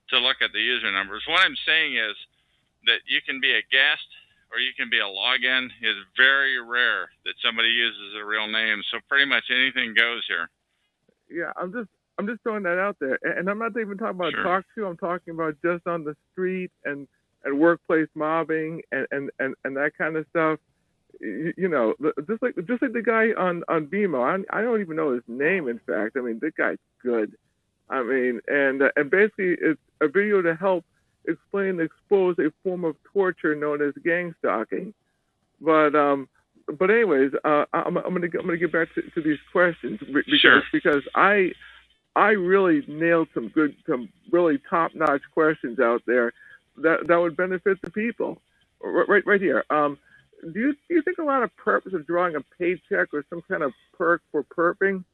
to look at the user numbers. What I'm saying is that you can be a guest or you can be a login. Is very rare that somebody uses a real name, so pretty much anything goes here. Yeah, I'm just throwing that out there, and I'm not even talking about Sure. TalkShoe. I'm talking about just on the street and workplace mobbing and that kind of stuff. You know, just like the guy on BMO. I don't even know his name. In fact, I mean, the guy's good. I mean, and basically it's a video to help explain and expose a form of torture known as gang stalking. But anyways, I'm gonna get back to these questions because I really nailed some really top-notch questions out there that would benefit the people. Right here. do you think a lot of perps are drawing a paycheck or some kind of perk for perping?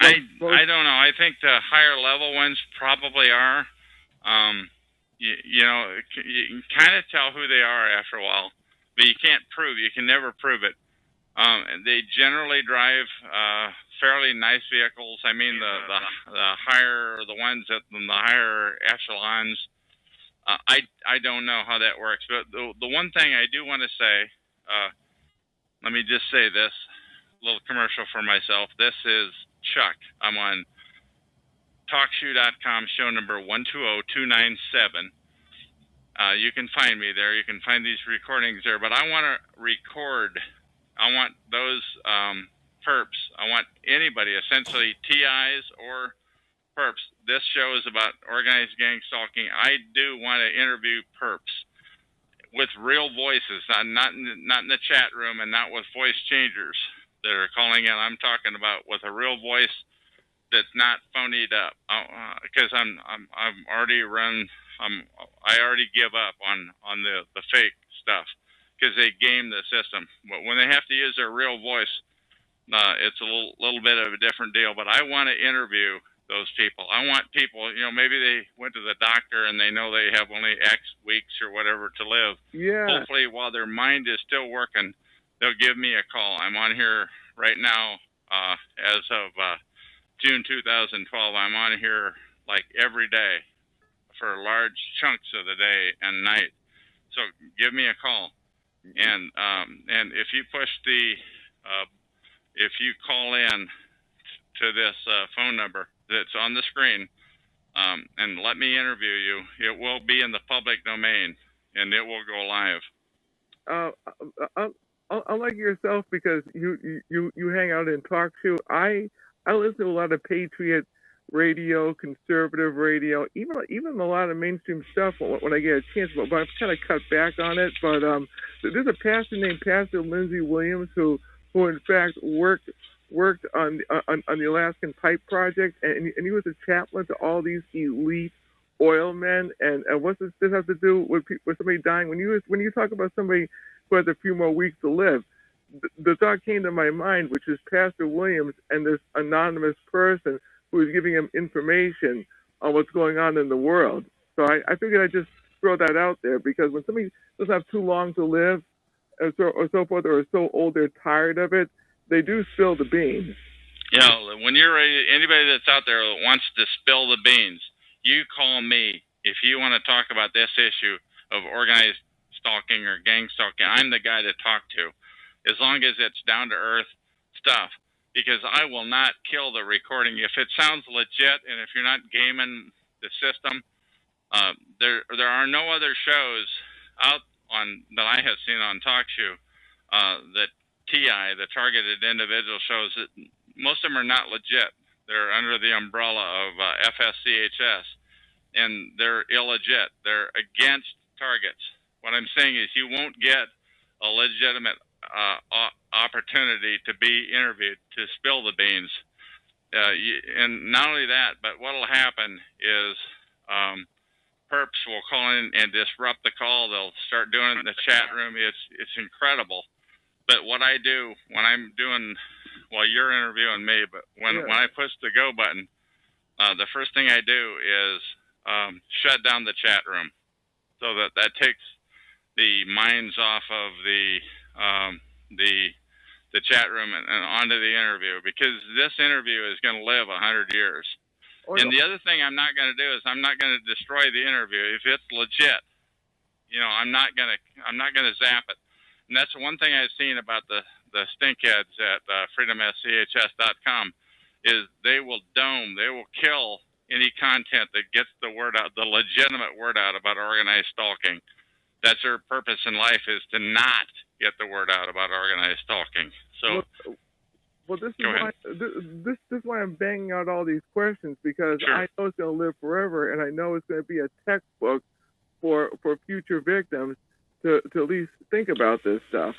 I don't know. I think the higher level ones probably are. You know, you can kind of tell who they are after a while, but you can't prove. You can never prove it. They generally drive fairly nice vehicles. I mean, the higher the ones at the higher echelons. I don't know how that works, but the one thing I do want to say, let me just say this little commercial for myself. This is Chuck. I'm on TalkShoe.com, show number 120297. You can find me there. You can find these recordings there. But I want to record. I want those perps. I want anybody, essentially TIs or perps. This show is about organized gang stalking. I do want to interview perps with real voices, not in the chat room and not with voice changers that are calling in. I'm talking about with a real voice that's not phonied up. Because I already give up on the fake stuff because they game the system. But when they have to use their real voice, it's a little bit of a different deal. But I want to interview those people. I want people, you know, maybe they went to the doctor and they know they have only X weeks or whatever to live. Yeah. Hopefully, while their mind is still working, they'll give me a call. I'm on here right now as of June 2012. I'm on here like every day for large chunks of the day and night. So give me a call. And if you push if you call in to this phone number that's on the screen, and let me interview you, it will be in the public domain, and it will go live. Unlike yourself, because you hang out and talk to, I listen to a lot of Patriot radio, conservative radio, even a lot of mainstream stuff when I get a chance, but I've kind of cut back on it. But there's a pastor named Pastor Lindsey Williams who in fact worked on the Alaskan Pipe Project, and he was a chaplain to all these elite oil men. And what's this have to do with somebody dying? When you talk about somebody who has a few more weeks to live, the thought came to my mind, which is Pastor Williams and this anonymous person who is giving him information on what's going on in the world. So I figured I'd just throw that out there, because when somebody doesn't have too long to live, or so forth, or are so old they're tired of it, they do spill the beans. You know, when you're ready, anybody that's out there that wants to spill the beans, you call me if you want to talk about this issue of organized stalking or gang stalking. I'm the guy to talk to, as long as it's down to earth stuff, because I will not kill the recording if it sounds legit and if you're not gaming the system. There are no other shows out on that I have seen on TalkShoe that TI, the targeted individual shows, that most of them are not legit. They're under the umbrella of FSCHS, and they're illegit. They're against targets. What I'm saying is you won't get a legitimate opportunity to be interviewed, to spill the beans. And not only that, but what will happen is perps will call in and disrupt the call. They'll start doing it in the chat room. It's incredible. But what I do when I'm doing, well, you're interviewing me, but when I push the go button, the first thing I do is shut down the chat room, so that takes the minds off of the chat room and onto the interview, because this interview is going to live 100 years. And the other thing I'm not going to do is I'm not going to destroy the interview. If it's legit, you know, I'm not going to zap it. And that's one thing I've seen about the stinkheads at freedomschs.com is they will kill any content that gets the word out, the legitimate word out about organized stalking. That's their purpose in life, is to not get the word out about organized stalking. So, well, this is why I'm banging out all these questions, because I know it's going to live forever, and I know it's going to be a textbook for future victims to at least think about this stuff.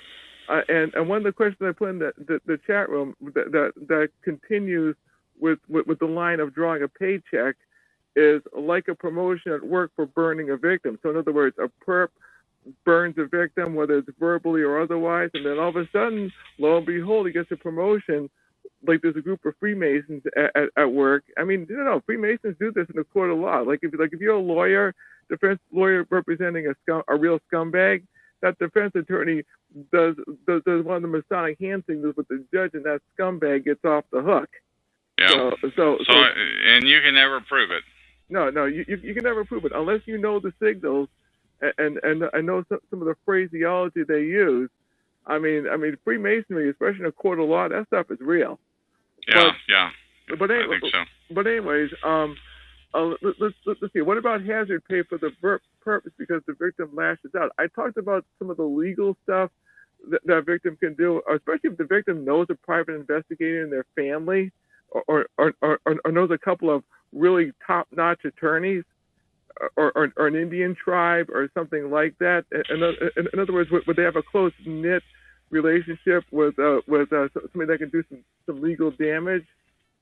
And one of the questions I put in the chat room that continues with the line of drawing a paycheck is like a promotion at work for burning a victim. So in other words, a perp burns the victim, whether it's verbally or otherwise, and then all of a sudden, lo and behold, he gets a promotion. Like there's a group of Freemasons at work. I mean, Freemasons do this in the court of law. Like if you're a lawyer, defense lawyer representing a real scumbag, that defense attorney does one of the Masonic hand signals with the judge, and that scumbag gets off the hook. Yeah. So and you can never prove it. No, you can never prove it unless you know the signals and know some of the phraseology they use. I mean, Freemasonry, especially in a court of law, that stuff is real. Yeah, But anyway, I think so. But anyways, let's see. What about hazard pay for the purpose because the victim lashes out? I talked about some of the legal stuff that victim can do, especially if the victim knows a private investigator in their family, or knows a couple of really top-notch attorneys, or an Indian tribe or something like that. In other words, would they have a close-knit relationship with somebody that can do some legal damage?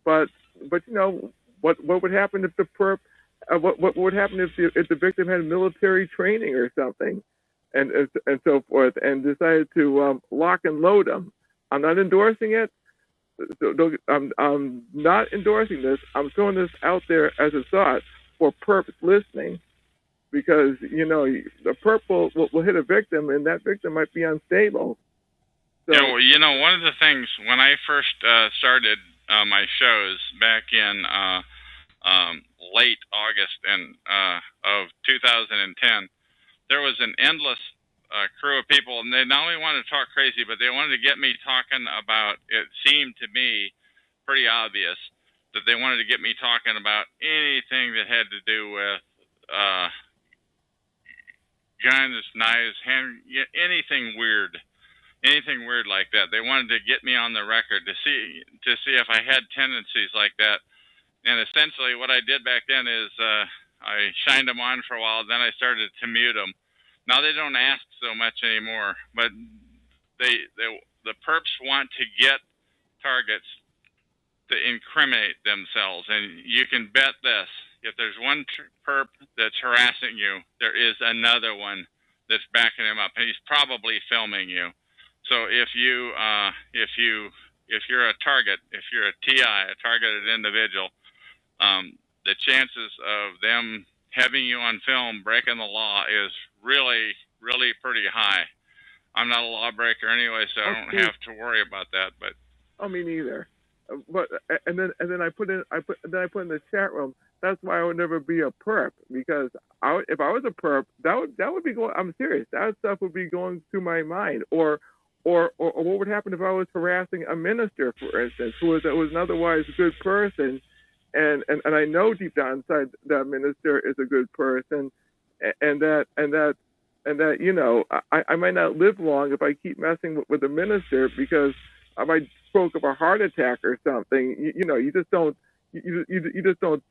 But what would happen if the perp? What would happen if the victim had military training or something, and so forth, and decided to lock and load them? I'm not endorsing it. I'm not endorsing this. I'm throwing this out there as a thought for perps listening, because the perp will hit a victim, and that victim might be unstable. So, yeah, well, one of the things when I first started my shows back in late August of 2010, there was an endless crew of people, and they not only wanted to talk crazy, but they wanted to get me talking about, it seemed to me pretty obvious that they wanted to get me talking about anything that had to do with guns, knives, anything weird like that. They wanted to get me on the record to see if I had tendencies like that. And essentially what I did back then is I shined them on for a while, then I started to mute them. Now they don't ask so much anymore, but the perps want to get targets to incriminate themselves. And you can bet this, if there's one perp that's harassing you, there is another one that's backing him up, and he's probably filming you. So if you're a target, if you're a TI, a targeted individual, the chances of them having you on film breaking the law is really, really pretty high. I'm not a lawbreaker anyway, so I don't have to worry about that. But me neither. But and then I put in the chat room. That's why I would never be a perp, because if I was a perp, that would be going. I'm serious. That stuff would be going through my mind. Or what would happen if I was harassing a minister, for instance, who was an otherwise good person, and I know deep down inside that minister is a good person, and that I might not live long if I keep messing with the minister, because I might stroke of a heart attack or something. You just don't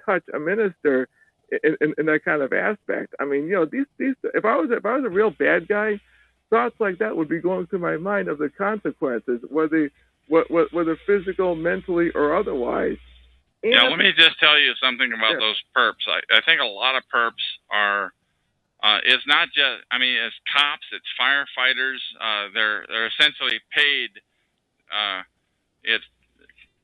touch a minister in that kind of aspect. I mean, these if I was a real bad guy, thoughts like that would be going through my mind of the consequences, whether physical, mentally, or otherwise. And let me just tell you something about those perps. I think a lot of perps are. It's not just. I mean, it's cops, it's firefighters. They're essentially paid. It's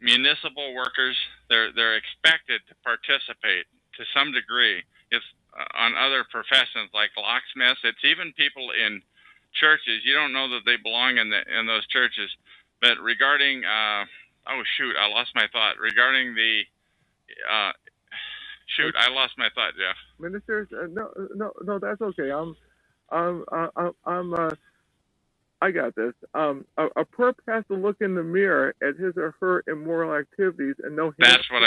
municipal workers. They're expected to participate to some degree. It's on other professions like locksmiths. It's even people in churches. You don't know that they belong in those churches. But regarding I lost my thought. Regarding the I lost my thought, Jeff. Ministers, no, that's okay. I got this. A perp has to look in the mirror at his or her immoral activities and know. That's what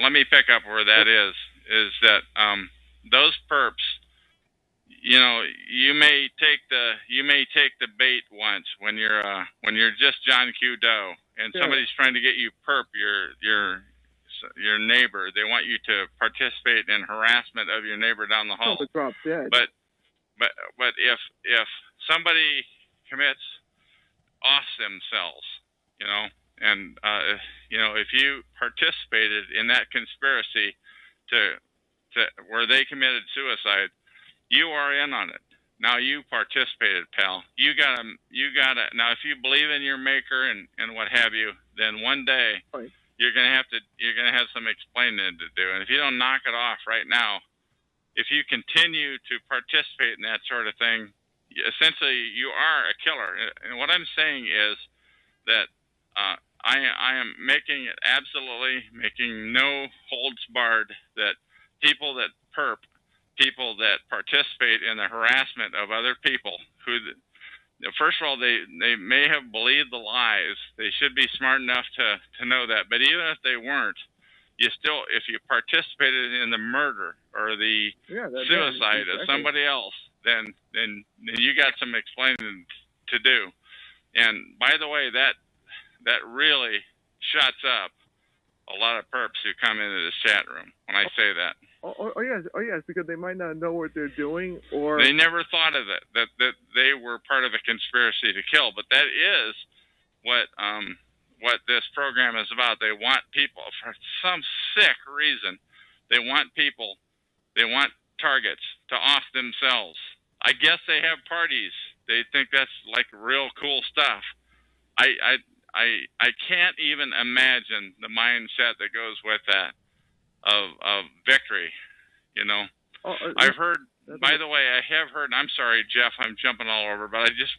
let me pick up where that is that those perps, you may take the bait once when you're just John Q. Doe and somebody's trying to get you perp your neighbor. They want you to participate in harassment of your neighbor down the hall. But if somebody commits offs themselves, and if you participated in that conspiracy to where they committed suicide, you are in on it. Now you participated, pal. You gotta. Now, if you believe in your maker and what have you, then one day Right. you're gonna have some explaining to do. And if you don't knock it off right now, if you continue to participate in that sort of thing, essentially you are a killer. And what I'm saying is that I am making no holds barred that people that people that participate in the harassment of other people who, first of all, they may have believed the lies. They should be smart enough to know that. But even if they weren't, you still, if you participated in the murder or the suicide of somebody else, then you got some explaining to do. And by the way, that really shuts up a lot of perps who come into this chat room when I say that. Oh yes, because they might not know what they're doing, or they never thought of it, that they were part of a conspiracy to kill. But that is what this program is about. They want people, for some sick reason, they want targets to off themselves. I guess they have parties. They think that's like real cool stuff. I can't even imagine the mindset that goes with that of victory, you know. I've heard, by the way, I have heard, and I'm sorry, Jeff, I'm jumping all over, but I just